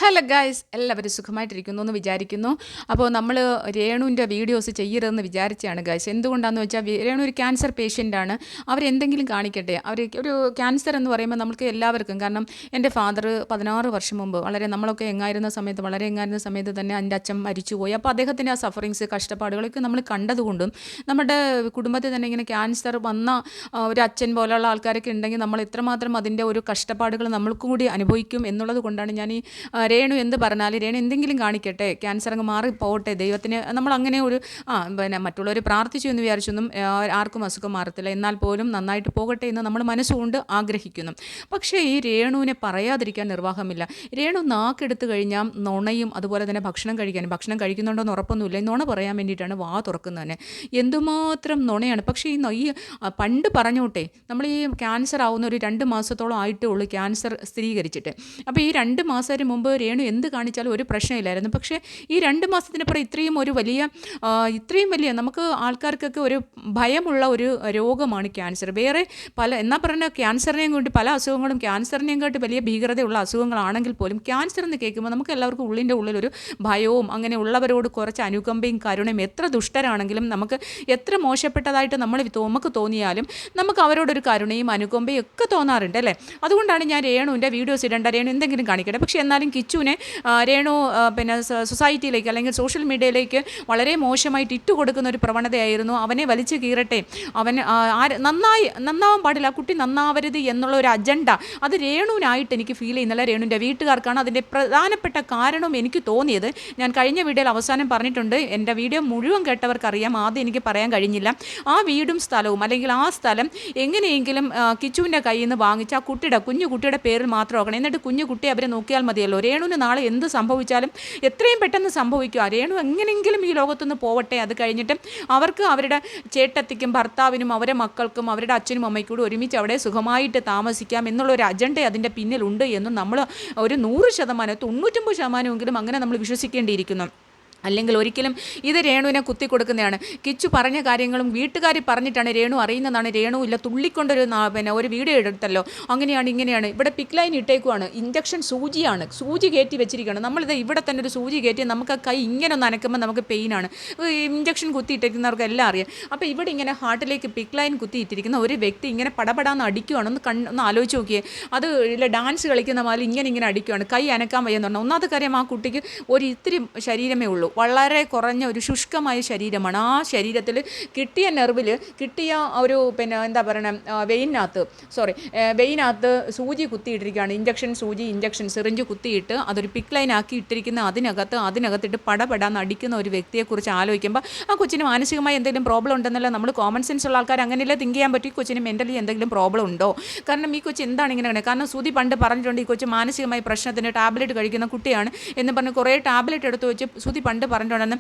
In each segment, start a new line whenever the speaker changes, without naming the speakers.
Hello guys, എല്ലാവരും സുഖമായിട്ടിരിക്കുന്നു എന്ന് വിചാരിക്കുന്നു. അപ്പോൾ നമ്മൾ രേണുവിൻ്റെ വീഡിയോസ് ചെയ്യരുതെന്ന് വിചാരിച്ചതാണ് ഗായ്സ്. എന്തുകൊണ്ടാണെന്ന് വെച്ചാൽ രേണു ഒരു ക്യാൻസർ പേഷ്യൻ്റാണ്. അവരെന്തെങ്കിലും കാണിക്കട്ടെ. അവർ ഒരു ക്യാൻസർ എന്ന് പറയുമ്പോൾ നമുക്ക് എല്ലാവർക്കും, കാരണം എൻ്റെ ഫാദർ 16 വർഷം മുമ്പ് നമ്മളൊക്കെ വളരെ എങ്ങായിരുന്ന സമയത്ത് തന്നെ എൻ്റെ അച്ഛൻ മരിച്ചുപോയി. അപ്പോൾ അദ്ദേഹത്തിൻ്റെ ആ സഫറിങ്സ്, കഷ്ടപ്പാടുകളൊക്കെ നമ്മൾ കണ്ടതുകൊണ്ടും നമ്മുടെ കുടുംബത്തിൽ തന്നെ ഇങ്ങനെ ക്യാൻസർ വന്ന ഒരു അച്ഛൻ പോലെയുള്ള ആൾക്കാരൊക്കെ ഉണ്ടെങ്കിൽ നമ്മൾ എത്രമാത്രം അതിൻ്റെ ഒരു കഷ്ടപ്പാടുകൾ നമ്മൾക്കും കൂടി അനുഭവിക്കും എന്നുള്ളത് കൊണ്ടാണ് ഞാൻ ഈ രേണു എന്ത് പറഞ്ഞാലും രേണു എന്തെങ്കിലും കാണിക്കട്ടെ, ക്യാൻസർ അങ്ങ് മാറി പോകട്ടെ, ദൈവത്തിന് നമ്മൾ അങ്ങനെ ഒരു മറ്റുള്ളവർ പ്രാർത്ഥിച്ചു എന്ന് വിചാരിച്ചൊന്നും ആർക്കും അസുഖം മാറത്തില്ല. എന്നാൽ പോലും നന്നായിട്ട് പോകട്ടെ എന്ന് നമ്മൾ മനസ്സുകൊണ്ട് ആഗ്രഹിക്കുന്നു. പക്ഷേ ഈ രേണുവിനെ പറയാതിരിക്കാൻ നിർവാഹമില്ല. രേണു നാക്കെടുത്ത് കഴിഞ്ഞാൽ നുണയും അതുപോലെ തന്നെ ഭക്ഷണം കഴിക്കുന്നുണ്ടോയെന്ന് ഉറപ്പൊന്നുമില്ല. ഈ നുണ പറയാൻ വേണ്ടിയിട്ടാണ് വാ തുറക്കുന്നത് തന്നെ. എന്തുമാത്രം നുണയാണ്. പക്ഷേ ഈ പണ്ട് പറഞ്ഞോട്ടെ, നമ്മൾ ഈ ക്യാൻസർ ആവുന്ന ഒരു 2 മാസത്തോളം ആയിട്ടേ ഉള്ളൂ ക്യാൻസർ സ്ഥിരീകരിച്ചിട്ട്. അപ്പോൾ ഈ 2 മാസം മുമ്പ് രേണു എന്ത് കാണിച്ചാലും ഒരു പ്രശ്നമില്ലായിരുന്നു. പക്ഷേ ഈ 2 മാസത്തിനപ്പുറം ഇത്രയും വലിയ നമുക്ക് ആൾക്കാർക്കൊക്കെ ഒരു ഭയമുള്ള ഒരു രോഗമാണ് ക്യാൻസർ. വേറെ എന്നാ പറഞ്ഞാൽ ക്യാൻസറിനെയും കൊണ്ട് പല അസുഖങ്ങളും ക്യാൻസറിനെയും കാട്ടി വലിയ ഭീകരതയുള്ള അസുഖങ്ങളാണെങ്കിൽ പോലും ക്യാൻസർ എന്ന് കേൾക്കുമ്പോൾ നമുക്ക് എല്ലാവർക്കും ഉള്ളിലൊരു ഭയവും അങ്ങനെ ഉള്ളവരോട് കുറച്ച് അനുകമ്പയും കരുണയും, എത്ര ദുഷ്ടരാണെങ്കിലും നമുക്ക് എത്ര മോശപ്പെട്ടതായിട്ട് നമുക്ക് തോന്നിയാലും നമുക്ക് അവരോടൊരു കരുണയും അനുകമ്പയും ഒക്കെ തോന്നാറുണ്ട് അല്ലേ. അതുകൊണ്ടാണ് ഞാൻ രേണുവിൻ്റെ വീഡിയോസ് ഇടേണ്ട, രേണു എന്തെങ്കിലും കാണിക്കട്ടെ. പക്ഷേ എന്നാലും കിച്ചുവിനെ രേണു സൊസൈറ്റിയിലേക്ക് അല്ലെങ്കിൽ സോഷ്യൽ മീഡിയയിലേക്ക് വളരെ മോശമായിട്ട് ഇട്ട് കൊടുക്കുന്ന ഒരു പ്രവണതയായിരുന്നു. അവനെ വലിച്ചു കീറട്ടെ, അവൻ നന്നാവാൻ പാടില്ല, ആ കുട്ടി നന്നാവരുത് എന്നുള്ള ഒരു അജണ്ട അത് രേണുവിനായിട്ട് എനിക്ക് ഫീൽ ചെയ്യുന്നില്ല. രേണുവിൻ്റെ വീട്ടുകാർക്കാണ് അതിൻ്റെ പ്രധാനപ്പെട്ട കാരണം എനിക്ക് തോന്നിയത്. ഞാൻ കഴിഞ്ഞ വീഡിയോയിൽ അവസാനം പറഞ്ഞിട്ടുണ്ട്. എൻ്റെ വീഡിയോ മുഴുവൻ കേട്ടവർക്കറിയാം, ആദ്യം എനിക്ക് പറയാൻ കഴിഞ്ഞില്ല. ആ വീടും സ്ഥലവും അല്ലെങ്കിൽ ആ സ്ഥലം എങ്ങനെയെങ്കിലും കിച്ചുവിൻ്റെ കയ്യിൽ നിന്ന് വാങ്ങിച്ച് ആ കുഞ്ഞു കുട്ടിയുടെ പേരിൽ മാത്രം ആക്കണം. എന്നിട്ട് കുഞ്ഞു കുട്ടി അവരെ നോക്കിയാൽ മതിയല്ലോ. രേണുവിന് നാളെ എന്ത് സംഭവിച്ചാലും എത്രയും പെട്ടെന്ന് സംഭവിക്കുക. രേണു എങ്ങനെയെങ്കിലും ഈ ലോകത്തുനിന്ന് പോവട്ടെ. അത് കഴിഞ്ഞിട്ട് അവർക്ക് അവരുടെ ചേട്ടത്തിക്കും ഭർത്താവിനും അവരുടെ മക്കൾക്കും അവരുടെ അച്ഛനും അമ്മയ്ക്കൂടെ ഒരുമിച്ച് അവിടെ സുഖമായിട്ട് താമസിക്കാം എന്നുള്ളൊരു അജണ്ട അതിൻ്റെ പിന്നിലുണ്ട് എന്ന് നമ്മൾ ഒരു 100%, 99% അങ്ങനെ നമ്മൾ വിശ്വസിക്കേണ്ടിയിരിക്കുന്നു. അല്ലെങ്കിൽ ഒരിക്കലും ഇത് രേണുവിനെ കുത്തി കൊടുക്കുന്നതാണ്. കിച്ചു പറഞ്ഞ കാര്യങ്ങളും വീട്ടുകാർ പറഞ്ഞിട്ടാണ് രേണു അറിയുന്നതാണ്. രേണു ഇല്ല തുള്ളിക്കൊണ്ടൊരു ഒരു വീഡിയോ എടുത്തല്ലോ, അങ്ങനെയാണ് ഇങ്ങനെയാണ്. ഇവിടെ പിക്ക് ലൈൻ ഇട്ടേക്കുവാണ്, ഇഞ്ചക്ഷൻ സൂചി കയറ്റി വെച്ചിരിക്കുകയാണ്. നമ്മളിത് ഇവിടെ തന്നെ ഒരു സൂചി കയറ്റി നമുക്ക് കൈ ഇങ്ങനെ ഒന്ന് അനക്കുമ്പോൾ നമുക്ക് പെയിനാണ്. ഇഞ്ചക്ഷൻ കുത്തിയിട്ടിരിക്കുന്നവർക്ക് എല്ലാം അറിയാം. അപ്പോൾ ഇവിടെ ഇങ്ങനെ ഹാർട്ടിലേക്ക് പിക്ക് ലൈൻ കുത്തിയിട്ടിരിക്കുന്ന ഒരു വ്യക്തി ഇങ്ങനെ പടപടാന്ന് അടിക്കുവാണ്. ഒന്ന് ആലോചിച്ച് നോക്കിയേ. അത് ഇല്ല ഡാൻസ് കളിക്കുന്ന പോലെ ഇങ്ങനെ അടിക്കുവാണ്. കൈ അനക്കാൻ വയ്യെന്ന് പറഞ്ഞാൽ ഒന്നാമത്തെ കാര്യം ആ കുട്ടിക്ക് ഒരു ഇത്തിരി ശരീരമേ ഉള്ളൂ, വളരെ കുറഞ്ഞ ഒരു ശുഷ്കമായ ശരീരമാണ്. ആ ശരീരത്തിൽ കിട്ടിയ നെർവിൽ കിട്ടിയ ഒരു എന്താ പറയുക വെയിനകത്ത് സൂചി കുത്തിയിട്ടിരിക്കുകയാണ്. ഇഞ്ചക്ഷൻ സിറിഞ്ച് കുത്തിയിട്ട് അതൊരു പിക്ക് ലൈൻ ആക്കി ഇട്ടിരിക്കുന്ന അതിനകത്തിട്ട് പടപെടാന്ന് അടിക്കുന്ന ഒരു വ്യക്തിയെക്കുറിച്ച് ആലോചിക്കുമ്പോൾ ആ കൊച്ചിന് മാനസികമായി എന്തെങ്കിലും പ്രോബ്ലം ഉണ്ടെന്നല്ല നമ്മൾ കോമൺ സെൻസ് ഉള്ള ആൾക്കാർ അങ്ങനെയല്ലേ തിങ്ക് ചെയ്യാൻ പറ്റും. ഈ കൊച്ചിന് മെൻ്റലി എന്തെങ്കിലും പ്രോബ്ലം ഉണ്ടോ? കാരണം ഈ കൊച്ച് എന്താണ് ഇങ്ങനെ? കാരണം സുധി പണ്ട് പറഞ്ഞിട്ടുണ്ട് ഈ കൊച്ച് മാനസികമായ പ്രശ്നത്തിന് ടാബ്ലറ്റ് കഴിക്കുന്ന കുട്ടിയാണ് എന്ന് പറഞ്ഞ് കുറേ ടാബ്ലറ്റ് എടുത്ത് വെച്ച് സുധി പണ്ട് പറഞ്ഞിട്ടുണ്ടെന്ന്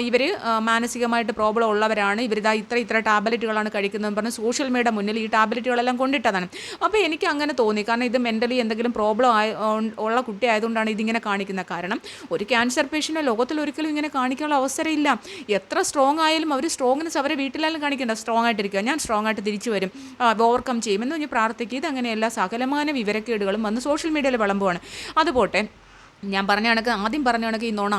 ഇവർ മാനസികമായിട്ട് പ്രോബ്ലം ഉള്ളവരാണ്, ഇവരിതാ ഇത്ര ടാബ്ലറ്റുകളാണ് കഴിക്കുന്നതെന്ന് പറഞ്ഞ് സോഷ്യൽ മീഡിയ മുന്നിൽ ഈ ടാബ്ലറ്റുകളെല്ലാം കൊണ്ടിട്ടതാണ്. അപ്പോൾ എനിക്ക് അങ്ങനെ തോന്നി. കാരണം ഇത് മെൻ്റലി എന്തെങ്കിലും പ്രോബ്ലം ഉള്ള കുട്ടി ആയതുകൊണ്ടാണ് ഇതിങ്ങനെ കാണിക്കുന്നത്. കാരണം ഒരു ക്യാൻസർ പേഷ്യൻ്റ് ലോകത്തിൽ ഒരിക്കലും ഇങ്ങനെ കാണിക്കാനുള്ള അവസരമില്ല. എത്ര സ്ട്രോങ് ആയാലും അവർ സ്ട്രോങ്നെസ് അവരെ വീട്ടിലെല്ലാം കാണിക്കേണ്ട. സ്ട്രോങ് ആയിട്ടിരിക്കുക, ഞാൻ സ്ട്രോങ് ആയിട്ട് തിരിച്ചു വരും, ഓവർകം ചെയ്യുമെന്ന് പറഞ്ഞ് പ്രാർത്ഥിക്കുക. ഇതങ്ങനെയല്ല, സകലമാന വിവരക്കേടുകളും വന്ന് സോഷ്യൽ മീഡിയയിൽ വിളമ്പുവാണ്. അതുപോട്ടെ, ഞാൻ ആദ്യം പറഞ്ഞ കണക്ക് ഈ നുണ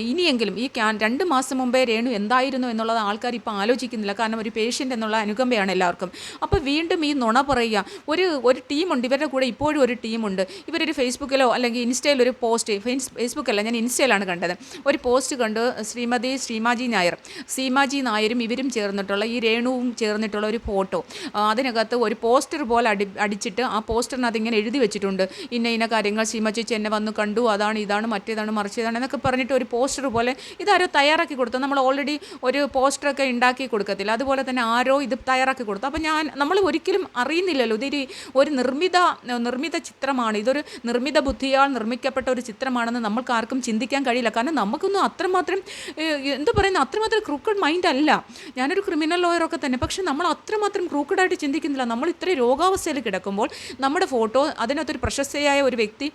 ഇനിയെങ്കിലും ഈ 2 മാസം മുമ്പേ രേണു എന്തായിരുന്നു എന്നുള്ളത് ആൾക്കാർ ഇപ്പോൾ ആലോചിക്കുന്നില്ല. കാരണം ഒരു പേഷ്യൻ്റ് എന്നുള്ള അനുകമ്പയാണ് എല്ലാവർക്കും. അപ്പോൾ വീണ്ടും ഈ നുണ പറയുക. ഒരു ടീമുണ്ട് ഇവരുടെ കൂടെ, ഇപ്പോഴും ഒരു ടീമുണ്ട്. ഇവരൊരു ഫേസ്ബുക്കിലോ അല്ലെങ്കിൽ ഇൻസ്റ്റയിൽ ഒരു പോസ്റ്റ്, ഫേസ്ബുക്കല്ല ഞാൻ ഇൻസ്റ്റയിലാണ് കണ്ടത്, ഒരു പോസ്റ്റ് കണ്ട് സീമാജി നായരും ഇവരും ചേർന്നിട്ടുള്ള ഈ രേണുവും ചേർന്നിട്ടുള്ള ഒരു ഫോട്ടോ. അതിനകത്ത് ഒരു പോസ്റ്റർ പോലെ അടിച്ചിട്ട് ആ പോസ്റ്ററിനകത്ത് ഇങ്ങനെ എഴുതി വെച്ചിട്ടുണ്ട്, ഇന്ന കാര്യങ്ങൾ സീമാജി എന്നെ വന്ന് കണ്ടു, ഇതാണ് മറ്റേതാണ് മറിച്ചതാണ് എന്നൊക്കെ പറഞ്ഞിട്ട് ഒരു പോസ്റ്റർ പോലെ ഇതാരോ തയ്യാറാക്കി കൊടുത്തു. നമ്മൾ ഓൾറെഡി ഒരു പോസ്റ്ററൊക്കെ ഉണ്ടാക്കി കൊടുക്കത്തില്ല, അതുപോലെ തന്നെ ആരോ ഇത് തയ്യാറാക്കി കൊടുത്തു. അപ്പോൾ നമ്മൾ ഒരിക്കലും അറിയുന്നില്ലല്ലോ ഒരു നിർമ്മിത ചിത്രമാണ്, ഇതൊരു നിർമ്മിത ബുദ്ധിയാൽ നിർമ്മിക്കപ്പെട്ട ഒരു ചിത്രമാണെന്ന് നമ്മൾക്ക് ആർക്കും ചിന്തിക്കാൻ കഴിയില്ല. കാരണം നമുക്കൊന്നും അത്രമാത്രം ക്രൂക്കഡ് മൈൻഡ് അല്ല. ഞാനൊരു ക്രിമിനൽ ലോയറൊക്കെ തന്നെ, പക്ഷെ നമ്മൾ അത്രമാത്രം ക്രൂക്കഡായിട്ട് ചിന്തിക്കുന്നില്ല. നമ്മൾ ഇത്രയും രോഗാവസ്ഥയിൽ കിടക്കുമ്പോൾ നമ്മുടെ ഫോട്ടോ അതിനകത്തൊരു പ്രശസ്തയായ ഒരു വ്യക്തി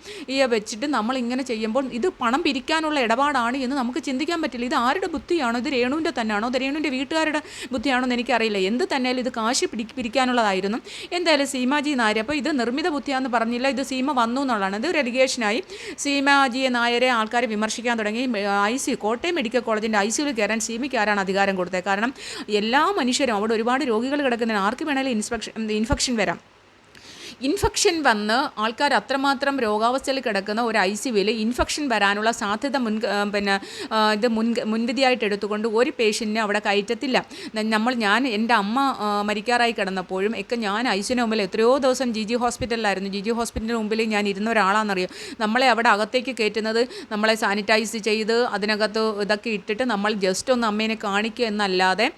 വെച്ചിട്ട് നമ്മൾ ഇങ്ങനെ ചെയ്യുമ്പോൾ ഇത് പണം പിരിക്കാനുള്ള ഇടപാടാണ് എന്ന് നമുക്ക് ചിന്തിക്കാൻ പറ്റില്ല. ഇത് ആരുടെ ബുദ്ധിയാണോ? ഇത് രേണുവിൻ്റെ തന്നെയാണോ? അത് രേണുവിൻ്റെ വീട്ടുകാരുടെ ബുദ്ധിയാണോ എന്ന് എനിക്കറിയില്ല. എന്ത് തന്നെയാലും ഇത് കാശ് പിരിക്കാനുള്ളതായിരുന്നു. എന്തായാലും സീമാജി നായർ, അപ്പോൾ ഇത് നിർമ്മിത ബുദ്ധിയാണെന്ന് പറഞ്ഞില്ല, ഇത് സീമ വന്നു എന്നുള്ളതാണ്. ഇത് ഒരു അലിഗേഷനായി സീമാജി നായരെ ആൾക്കാർ വിമർശിക്കാൻ തുടങ്ങി. കോട്ടയം മെഡിക്കൽ കോളേജിൻ്റെ ICUയിൽ കയറാൻ സീമയ്ക്ക് ആരാണ് അധികാരം കൊടുത്തത്? കാരണം എല്ലാ മനുഷ്യരും അവിടെ ഒരുപാട് രോഗികൾ കിടക്കുന്നതിന് ആർക്ക് വേണമെങ്കിലും ഇൻഫെക്ഷൻ വരാം. ഇൻഫെക്ഷൻ വന്ന് ആൾക്കാർ അത്രമാത്രം രോഗാവസ്ഥയിൽ കിടക്കുന്ന ഒരു ICUവിൽ ഇൻഫെക്ഷൻ വരാനുള്ള സാധ്യത മുൻവിധിയായിട്ട് എടുത്തുകൊണ്ട് ഒരു പേഷ്യൻറ്റിനെ അവിടെ കയറ്റത്തില്ല. ഞാൻ എൻ്റെ അമ്മ മരിക്കാറായി കിടന്നപ്പോഴും ഒക്കെ ഞാൻ ICUവിന് മുമ്പിൽ എത്രയോ ദിവസം GG ഹോസ്പിറ്റലിലായിരുന്നു. GG ഹോസ്പിറ്റലിന് മുമ്പിൽ ഞാൻ ഇരുന്ന ഒരാളാണെന്നറിയോ. നമ്മളെ അവിടെ അകത്തേക്ക് കയറ്റുന്നത് നമ്മളെ സാനിറ്റൈസ് ചെയ്ത് അതിനകത്ത് ഇതൊക്കെ ഇട്ടിട്ട് നമ്മൾ ജസ്റ്റ് ഒന്ന് അമ്മേനെ കാണിക്കുക എന്നല്ലാതെ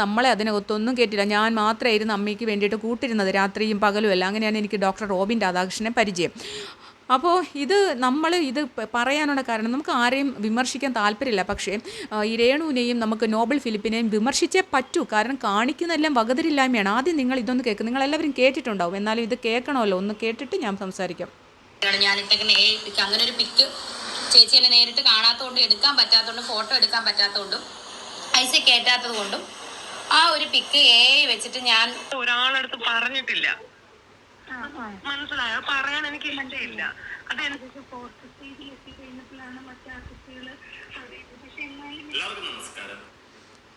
നമ്മളെ അതിനകത്തൊന്നും കയറ്റില്ല. ഞാൻ മാത്രമായിരുന്നു അമ്മയ്ക്ക് വേണ്ടിയിട്ട് കൂട്ടിരുന്നത് രാത്രിയും പകലും എല്ലാം. അങ്ങനെയാണ് എനിക്ക് ഡോക്ടർ റോബിൻ രാധാകൃഷ്ണനെ പരിചയം. അപ്പോൾ ഇത് പറയാനുള്ള കാരണം, നമുക്ക് ആരെയും വിമർശിക്കാൻ താല്പര്യമില്ല. പക്ഷേ ഈ രേണുവിനെയും നമുക്ക് നോബൽ ഫിലിപ്പിനെയും വിമർശിച്ചേ പറ്റൂ. കാരണം കാണിക്കുന്നതെല്ലാം വകതിരില്ലായ്മയാണ്. ആദ്യം നിങ്ങൾ ഇതൊന്ന് കേൾക്കും. നിങ്ങളെല്ലാവരും കേട്ടിട്ടുണ്ടാവും, എന്നാലും ഇത് കേൾക്കണമല്ലോ. ഒന്ന് കേട്ടിട്ട് ഞാൻ സംസാരിക്കാം.
അങ്ങനെ ഒരു പിക്ക് ചേച്ചി എന്നെ നേരിട്ട് കാണാത്തതുകൊണ്ടും എടുക്കാൻ പറ്റാത്തതുകൊണ്ടും ഫോട്ടോ എടുക്കാൻ പറ്റാത്തതുകൊണ്ടും IC കയറ്റാത്തത് കൊണ്ടും ആ ഒരു പിക്ക് വെച്ചിട്ട് ഞാൻ
ഒരാളടുത്ത് പറഞ്ഞിട്ടില്ല. മനസ്സിലായോ? പറയാൻ എനിക്ക് ഇഷ്ടമില്ല.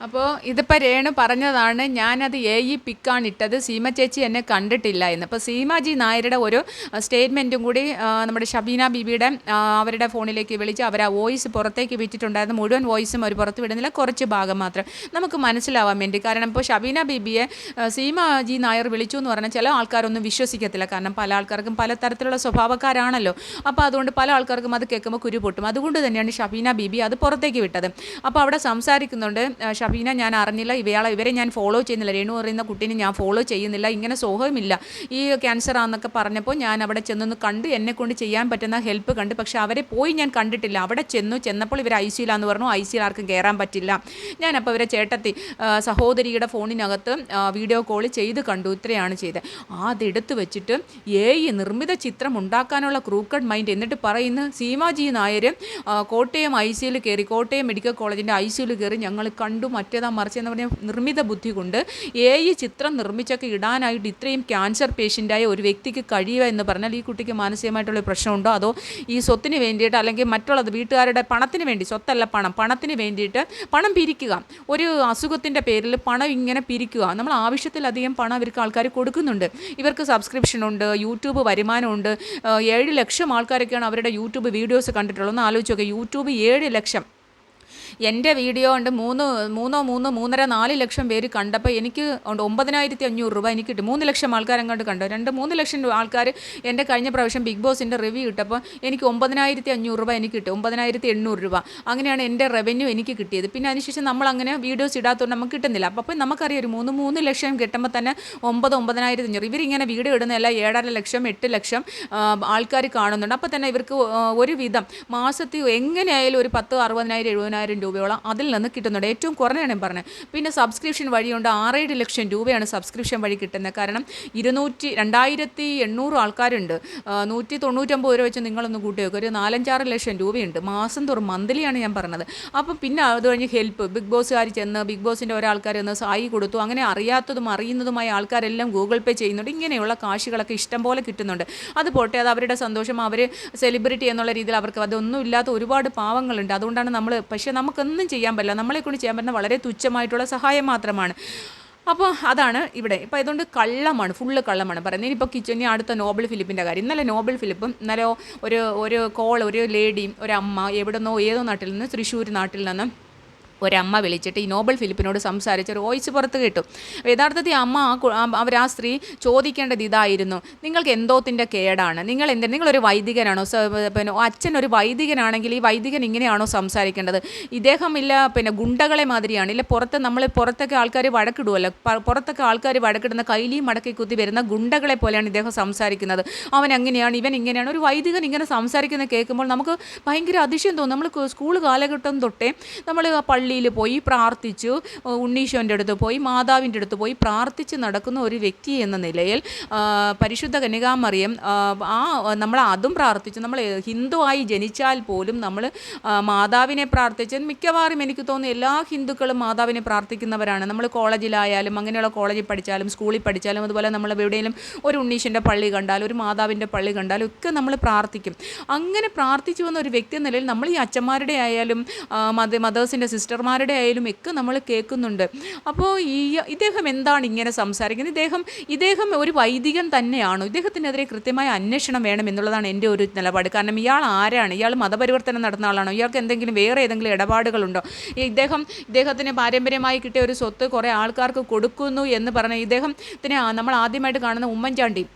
അപ്പോൾ ഇതിപ്പോൾ രേണു പറഞ്ഞതാണ്, ഞാനത് പിക്കാണ് ഇട്ടത്, സീമ ചേച്ചി എന്നെ കണ്ടിട്ടില്ല എന്ന്. അപ്പോൾ സീമാജി നായരുടെ ഒരു സ്റ്റേറ്റ്മെൻറ്റും കൂടി നമ്മുടെ ഷബീന ബീബിയുടെ അവരുടെ ഫോണിലേക്ക് വിളിച്ച് അവർ ആ വോയിസ് പുറത്തേക്ക് വിട്ടിട്ടുണ്ടായിരുന്നു. മുഴുവൻ വോയിസും അവർ പുറത്ത് വിടുന്നില്ല, കുറച്ച് ഭാഗം മാത്രം നമുക്ക് മനസ്സിലാവാൻ വേണ്ടി. കാരണം ഇപ്പോൾ ഷബീന ബീബിയെ സീമാജി നായർ വിളിച്ചു എന്ന് പറഞ്ഞാൽ ചില ആൾക്കാരൊന്നും വിശ്വസിക്കത്തില്ല. കാരണം പല ആൾക്കാർക്കും പല തരത്തിലുള്ള സ്വഭാവക്കാരാണല്ലോ. അപ്പോൾ അതുകൊണ്ട് പല ആൾക്കാർക്കും അത് കേൾക്കുമ്പോൾ കുരു പൊട്ടും. അതുകൊണ്ട് തന്നെയാണ് ഷബീന ബീബി അത് പുറത്തേക്ക് വിട്ടത്. അപ്പോൾ അവിടെ സംസാരിക്കുന്നുണ്ട് ഷബീന, ഞാൻ അറിഞ്ഞില്ല, ഇവരെ ഞാൻ ഫോളോ ചെയ്യുന്നില്ല, രേണു പറയുന്ന കുട്ടീനെ ഞാൻ ഫോളോ ചെയ്യുന്നില്ല, ഇങ്ങനെ സോഹമില്ല, ഈ ക്യാൻസർ ആണെന്നൊക്കെ പറഞ്ഞപ്പോൾ ഞാൻ അവിടെ ചെന്നൊന്ന് കണ്ട്, എന്നെക്കൊണ്ട് ചെയ്യാൻ പറ്റുന്ന ഹെൽപ്പ് കണ്ട്. പക്ഷേ അവരെ പോയി ഞാൻ കണ്ടിട്ടില്ല. അവിടെ ചെന്നപ്പോൾ ഇവർ ICUലാന്ന് പറഞ്ഞു. ICUയിൽ ആർക്കും കയറാൻ പറ്റില്ല. ഞാനപ്പോൾ ഇവരെ ചേട്ടത്തി സഹോദരിയുടെ ഫോണിനകത്ത് വീഡിയോ കോൾ ചെയ്ത് കണ്ടു. ഇത്രയാണ് ചെയ്തത്. അതെടുത്ത് വെച്ചിട്ട് നിർമ്മിത ചിത്രം ഉണ്ടാക്കാനുള്ള ക്രൂക്കഡ് മൈൻഡ്. എന്നിട്ട് പറയുന്നു സീമാജി നായർ കോട്ടയം ICUയിൽ കയറി, കോട്ടയം മെഡിക്കൽ കോളേജിൻ്റെ ICUയിൽ കയറി ഞങ്ങൾ കണ്ടു, മറ്റേതാ മറിച്ചെന്ന് പറഞ്ഞാൽ നിർമ്മിത ബുദ്ധി കൊണ്ട് ചിത്രം നിർമ്മിച്ചൊക്കെ ഇടാനായിട്ട് ഇത്രയും ക്യാൻസർ പേഷ്യൻ്റായ ഒരു വ്യക്തിക്ക് കഴിയുക എന്ന് പറഞ്ഞാൽ ഈ കുട്ടിക്ക് മാനസികമായിട്ടുള്ള പ്രശ്നമുണ്ടോ, അതോ ഈ സ്വത്തിന് വേണ്ടിയിട്ട് അല്ലെങ്കിൽ മറ്റുള്ളത് വീട്ടുകാരുടെ പണത്തിന് വേണ്ടി, സ്വത്തല്ല പണത്തിന് വേണ്ടിയിട്ട് പണം പിരിക്കുക, ഒരു അസുഖത്തിൻ്റെ പേരിൽ പണം ഇങ്ങനെ പിരിക്കുക. നമ്മൾ ആവശ്യത്തിലധികം പണം ഇവർക്ക് ആൾക്കാർ കൊടുക്കുന്നുണ്ട്. ഇവർക്ക് സബ്സ്ക്രിപ്ഷനുണ്ട്, യൂട്യൂബ് വരുമാനമുണ്ട്. 7 ലക്ഷം ആൾക്കാരൊക്കെയാണ് അവരുടെ യൂട്യൂബ് വീഡിയോസ് കണ്ടിട്ടുള്ളത്. ഒന്ന് ആലോചിച്ച് നോക്കുക, യൂട്യൂബ് 7 ലക്ഷം. എൻ്റെ വീഡിയോ ഉണ്ട് 3.5-4 ലക്ഷം പേര് കണ്ടപ്പോൾ എനിക്ക് 9,500 രൂപ എനിക്ക് കിട്ടും. 3 ലക്ഷം ആൾക്കാരെങ്ങോട്ട് കണ്ടു. 2-3 ലക്ഷം ആൾക്കാർ എൻ്റെ കഴിഞ്ഞ പ്രാവശ്യം ബിഗ് ബോസിൻ്റെ റിവ്യൂ ഇട്ടപ്പോൾ എനിക്ക് 9,500 രൂപ എനിക്ക് കിട്ടും, 9,800 രൂപ. അങ്ങനെയാണ് എൻ്റെ റവന്യൂ എനിക്ക് കിട്ടിയത്. പിന്നെ അതിനുശേഷം നമ്മളങ്ങനെ വീഡിയോസ് ഇടാത്തതുകൊണ്ട് നമുക്ക് കിട്ടുന്നില്ല. അപ്പോൾ നമുക്കറിയാം ഒരു 3 ലക്ഷം കിട്ടുമ്പോൾ തന്നെ 9,500. ഇവരിങ്ങനെ വീഡിയോ ഇടുന്നതല്ല 7.5 ലക്ഷം 8 ലക്ഷം ആൾക്കാർ കാണുന്നുണ്ട്. അപ്പോൾ തന്നെ ഇവർക്ക് ഒരുവിധം മാസത്തിൽ എങ്ങനെയായാലും ഒരു 10,60,000-70,000 രൂപയോളം അതിൽ നിന്ന് കിട്ടുന്നുണ്ട്. ഏറ്റവും കുറഞ്ഞാണ് ഞാൻ പറഞ്ഞത്. പിന്നെ സബ്സ്ക്രിപ്ഷൻ വഴിയുണ്ട് 6-7 ലക്ഷം രൂപയാണ് സബ്സ്ക്രിപ്ഷൻ വഴി കിട്ടുന്നത്. കാരണം 2,800 ആൾക്കാരുണ്ട്. 199 രൂപ വെച്ച് നിങ്ങളൊന്ന് കൂട്ടി വെക്കുക, ഒരു 4-5 ലക്ഷം രൂപയുണ്ട് മാസം തോറും. മന്ത്ലിയാണ് ഞാൻ പറഞ്ഞത്. അപ്പം പിന്നെ അത് കഴിഞ്ഞ് ഹെൽപ്പ് ബിഗ് ബോസുകാർ ചെന്ന് ബിഗ് ബോസിൻ്റെ ഒരാൾക്കാർ ചെന്ന് സായി കൊടുത്തു. അങ്ങനെ അറിയാത്തതും അറിയുന്നതുമായ ആൾക്കാരെല്ലാം ഗൂഗിൾ പേ ചെയ്യുന്നുണ്ട്. ഇങ്ങനെയുള്ള കാശുകളൊക്കെ ഇഷ്ടം പോലെ കിട്ടുന്നുണ്ട്. അത് പോട്ടെ, അത് അവരുടെ സന്തോഷം, അവർ സെലിബ്രിറ്റി എന്നുള്ള രീതിയിൽ അവർക്ക് അതൊന്നും ഇല്ലാത്ത ഒരുപാട് പാവങ്ങളുണ്ട്. അതുകൊണ്ടാണ് പക്ഷേ നമുക്കൊന്നും ചെയ്യാൻ പറ്റില്ല. നമ്മളെക്കൊണ്ട് ചെയ്യാൻ പറ്റുന്ന വളരെ തുച്ഛമായിട്ടുള്ള സഹായം മാത്രമാണ്. അപ്പോൾ അതാണ് ഇവിടെ. ഇപ്പോൾ ഇതുകൊണ്ട് കള്ളമാണ്, ഫുള്ള് കള്ളമാണ് പറയുന്നത്. ഇനിയിപ്പോൾ കിച്ചണി അടുത്ത നോബൽ ഫിലിപ്പിൻ്റെ കാര്യം. ഇന്നലെ നോബൽ ഫിലിപ്പും ഇന്നലെ ഒരു ലേഡിയും ഒരമ്മ എവിടെന്നോ ഏതോ നാട്ടിൽ നിന്ന്, തൃശ്ശൂർ നാട്ടിൽ നിന്ന് ഒരമ്മ വിളിച്ചിട്ട് ഈ നോബൽ ഫിലിപ്പിനോട് സംസാരിച്ച ഒരു വോയിസ് പുറത്ത് കേട്ടു. യഥാർത്ഥത്തിൽ ആ സ്ത്രീ ചോദിക്കേണ്ടത് ഇതായിരുന്നു, നിങ്ങൾക്ക് എന്തോത്തിൻ്റെ കേടാണ്, നിങ്ങളൊരു വൈദികനാണോ, പിന്നെ അച്ഛൻ ഒരു വൈദികനാണെങ്കിൽ ഈ വൈദികൻ ഇങ്ങനെയാണോ സംസാരിക്കേണ്ടത്? ഇദ്ദേഹം പിന്നെ ഗുണ്ടകളെ മാതിരിയാണ്. പുറത്തൊക്കെ ആൾക്കാർ വഴക്കിടുമല്ലോ, പുറത്തൊക്കെ ആൾക്കാർ വഴക്കിടുന്ന കൈലിയും മടക്കി കുത്തി വരുന്ന ഗുണ്ടകളെ പോലെയാണ് ഇദ്ദേഹം സംസാരിക്കുന്നത്. അവൻ അങ്ങനെയാണ്, ഇവൻ ഇങ്ങനെയാണ്. ഒരു വൈദികൻ ഇങ്ങനെ സംസാരിക്കുന്നത് കേൾക്കുമ്പോൾ നമുക്ക് ഭയങ്കര അതിശയം തോന്നും. നമ്മൾ സ്കൂൾ കാലഘട്ടം തൊട്ടേ നമ്മൾ പള്ളിയിൽ പോയി പ്രാർത്ഥിച്ചു, ഉണ്ണീശോൻ്റെ അടുത്ത് പോയി, മാതാവിൻ്റെ അടുത്ത് പോയി പ്രാർത്ഥിച്ച് നടക്കുന്ന ഒരു വ്യക്തി എന്ന നിലയിൽ പരിശുദ്ധ കന്യകാമറിയം നമ്മൾ അതും പ്രാർത്ഥിച്ചു. നമ്മൾ ഹിന്ദുവായി ജനിച്ചാൽ പോലും നമ്മൾ മാതാവിനെ പ്രാർത്ഥിച്ച്, മിക്കവാറും എനിക്ക് തോന്നുന്നു എല്ലാ ഹിന്ദുക്കളും മാതാവിനെ പ്രാർത്ഥിക്കുന്നവരാണ്. നമ്മൾ കോളേജിലായാലും അങ്ങനെയുള്ള കോളേജിൽ പഠിച്ചാലും സ്കൂളിൽ പഠിച്ചാലും അതുപോലെ നമ്മൾ എവിടെയെങ്കിലും ഒരു ഉണ്ണീശൻ്റെ പള്ളി കണ്ടാലും ഒരു മാതാവിൻ്റെ പള്ളി കണ്ടാലും ഒക്കെ നമ്മൾ പ്രാർത്ഥിക്കും. അങ്ങനെ പ്രാർത്ഥിച്ചു വന്ന ഒരു വ്യക്തി എന്ന നിലയിൽ നമ്മൾ ഈ അച്ഛന്മാരുടെ ആയാലും മദേഴ്സിൻ്റെ സിസ്റ്റർമാരുടെ ആയാലും ഒക്കെ നമ്മൾ കേൾക്കുന്നുണ്ട്. അപ്പോൾ ഇദ്ദേഹം എന്താണ് ഇങ്ങനെ സംസാരിക്കുന്നത്? ഇദ്ദേഹം ഒരു വൈദികൻ തന്നെയാണോ? ഇദ്ദേഹത്തിനെതിരെ കൃത്യമായ അന്വേഷണം വേണം എന്നുള്ളതാണ് എൻ്റെ ഒരു നിലപാട്. കാരണം ഇയാൾ ആരാണ്? ഇയാൾ മതപരിവർത്തനം നടത്തുന്ന ആളാണോ? ഇയാൾക്ക് വേറെ ഏതെങ്കിലും ഇടപാടുകളുണ്ടോ? ഇദ്ദേഹത്തിന് പാരമ്പര്യമായി കിട്ടിയ ഒരു സ്വത്ത് കുറേ ആൾക്കാർക്ക് കൊടുക്കുന്നു എന്ന് പറഞ്ഞ ഇദ്ദേഹത്തിന് നമ്മൾ ആദ്യമായിട്ട് കാണുന്ന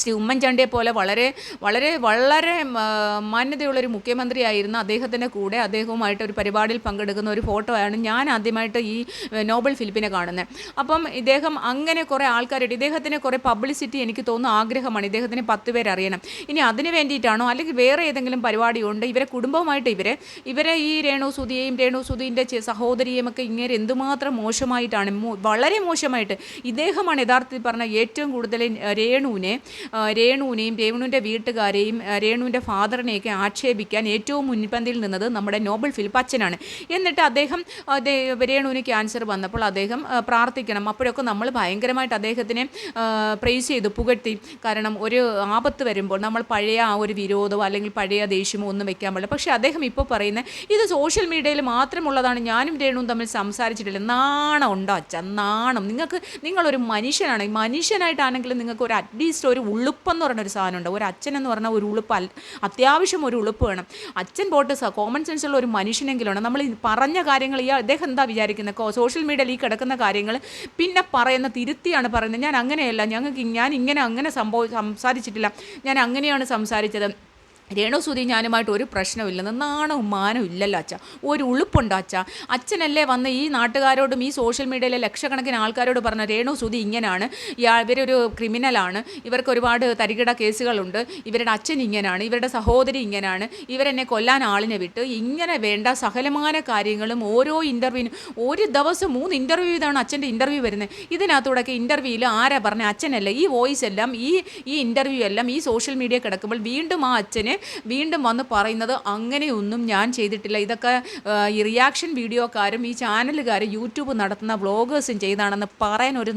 ശ്രീ ഉമ്മൻചാണ്ടിയെ പോലെ വളരെ വളരെ വളരെ മാന്യതയുള്ളൊരു മുഖ്യമന്ത്രിയായിരുന്ന അദ്ദേഹത്തിൻ്റെ കൂടെ അദ്ദേഹവുമായിട്ട് ഒരു പരിപാടിയിൽ പങ്കെടുക്കുന്ന ഒരു ഫോട്ടോ ആണ് ഞാൻ ആദ്യമായിട്ട് ഈ നോബൽ ഫിലിപ്പിനെ കാണുന്നത്. അപ്പം ഇദ്ദേഹം അങ്ങനെ കുറേ ആൾക്കാരായിട്ട് ഇദ്ദേഹത്തിന് കുറേ പബ്ലിസിറ്റി എനിക്ക് തോന്നുന്നു ആഗ്രഹമാണ്. ഇദ്ദേഹത്തിന് 10 പേര് അറിയണം. ഇനി അതിന് വേണ്ടിയിട്ടാണോ അല്ലെങ്കിൽ വേറെ ഏതെങ്കിലും പരിപാടിയുണ്ട്? ഇവരെ കുടുംബവുമായിട്ട് ഇവരെ ഈ രേണുസുധിൻ്റെ സഹോദരിയും ഒക്കെ ഇങ്ങനെ എന്തുമാത്രം മോശമായിട്ടാണ്, വളരെ മോശമായിട്ട്. ഇദ്ദേഹമാണ് യഥാർത്ഥത്തിൽ പറഞ്ഞ ഏറ്റവും കൂടുതൽ രേണുവിനെയും രേണുവിൻ്റെ വീട്ടുകാരെയും രേണുവിൻ്റെ ഫാദറിനെയൊക്കെ ആക്ഷേപിക്കാൻ ഏറ്റവും മുൻപന്തിയിൽ നിന്നത് നമ്മുടെ നോബൽ ഫിലിപ്പ് അച്ഛനാണ്. എന്നിട്ട് അദ്ദേഹം രേണുവിന് ക്യാൻസർ വന്നപ്പോൾ അദ്ദേഹം പ്രാർത്ഥിക്കണം. അപ്പോഴൊക്കെ നമ്മൾ ഭയങ്കരമായിട്ട് അദ്ദേഹത്തിനെ പ്രൈസ് ചെയ്തു, പുകഴ്ത്തി. കാരണം ഒരു ആപത്ത് വരുമ്പോൾ നമ്മൾ പഴയ ആ ഒരു വിരോധമോ അല്ലെങ്കിൽ പഴയ ദേഷ്യമോ ഒന്നും വെക്കാൻ പാടില്ല. പക്ഷേ അദ്ദേഹം ഇപ്പോൾ പറയുന്നത് ഇത് സോഷ്യൽ മീഡിയയിൽ മാത്രമുള്ളതാണ്, ഞാനും രേണുവും തമ്മിൽ സംസാരിച്ചിട്ടില്ല. നാണം ഉണ്ടോ അച്ഛ? നാണം. നിങ്ങളൊരു മനുഷ്യനാണ്. മനുഷ്യനായിട്ടാണെങ്കിലും നിങ്ങൾക്ക് ഒരു അറ്റ്ലീസ്റ്റ് ഒരു ഉളുപ്പെന്ന് പറഞ്ഞൊരു സാധനമുണ്ട്. ഒരു അച്ഛൻ എന്ന് പറഞ്ഞാൽ ഒരു ഉളുപ്പ്, അത്യാവശ്യം ഒരു ഉളുപ്പ് വേണം. അച്ഛൻ പോട്ട് കോമൺ സെൻസുള്ള ഒരു മനുഷ്യനെങ്കിലാണ്. നമ്മൾ പറഞ്ഞ കാര്യങ്ങൾ അദ്ദേഹം എന്താ വിചാരിക്കുന്നത്? സോഷ്യൽ മീഡിയയിൽ ഈ കിടക്കുന്ന കാര്യങ്ങൾ പിന്നെ തിരുത്തിയാണ് പറയുന്നത്. ഞാൻ അങ്ങനെയല്ല, ഞാൻ ഇങ്ങനെ സംസാരിച്ചിട്ടില്ല, ഞാൻ അങ്ങനെയാണ് സംസാരിച്ചത്. രേണുസുധി ഞാനുമായിട്ട് ഒരു പ്രശ്നമില്ലെന്ന്. നാണവും മാനവും ഇല്ലല്ലോ അച്ഛ. ഒരു ഉളുപ്പുണ്ടോ അച്ഛ? അച്ഛനല്ലേ വന്ന് ഈ നാട്ടുകാരോടും ഈ സോഷ്യൽ മീഡിയയിലെ ലക്ഷക്കണക്കിന് ആൾക്കാരോട് പറഞ്ഞ രേണുസുധി ഇങ്ങനെയാണ്, ഇവരൊരു ക്രിമിനലാണ്, ഇവർക്ക് ഒരുപാട് തരികിട കേസുകളുണ്ട്, ഇവരുടെ അച്ഛൻ ഇങ്ങനെയാണ്, ഇവരുടെ സഹോദരി ഇങ്ങനെയാണ്, ഇവരെന്നെ കൊല്ലാൻ ആളിനെ വിട്ട്, ഇങ്ങനെ വേണ്ട സകലമാന കാര്യങ്ങളും ഓരോ ഇൻ്റർവ്യൂവിനും ഒരു ദിവസം 3 ഇൻ്റർവ്യൂ ഇതാണ് അച്ഛൻ്റെ ഇൻ്റർവ്യൂ വരുന്നത്. ഇതിനകത്തൂടെയൊക്കെ ഇൻ്റർവ്യൂവിൽ ആരാ പറഞ്ഞ? അച്ഛനല്ല. ഈ വോയിസ് എല്ലാം ഈ ഇൻ്റർവ്യൂ എല്ലാം ഈ സോഷ്യൽ മീഡിയ കിടക്കുമ്പോൾ വീണ്ടും ആ അച്ഛനെ വന്ന് പറയുന്നത് അങ്ങനെയൊന്നും ഞാൻ ചെയ്തിട്ടില്ല, ഇതൊക്കെ ഈ റിയാക്ഷൻ വീഡിയോക്കാരും ഈ ചാനലുകാരും യൂട്യൂബ് നടത്തുന്ന വ്ളോഗേഴ്സും ചെയ്താണെന്ന് പറയാൻ ഒരു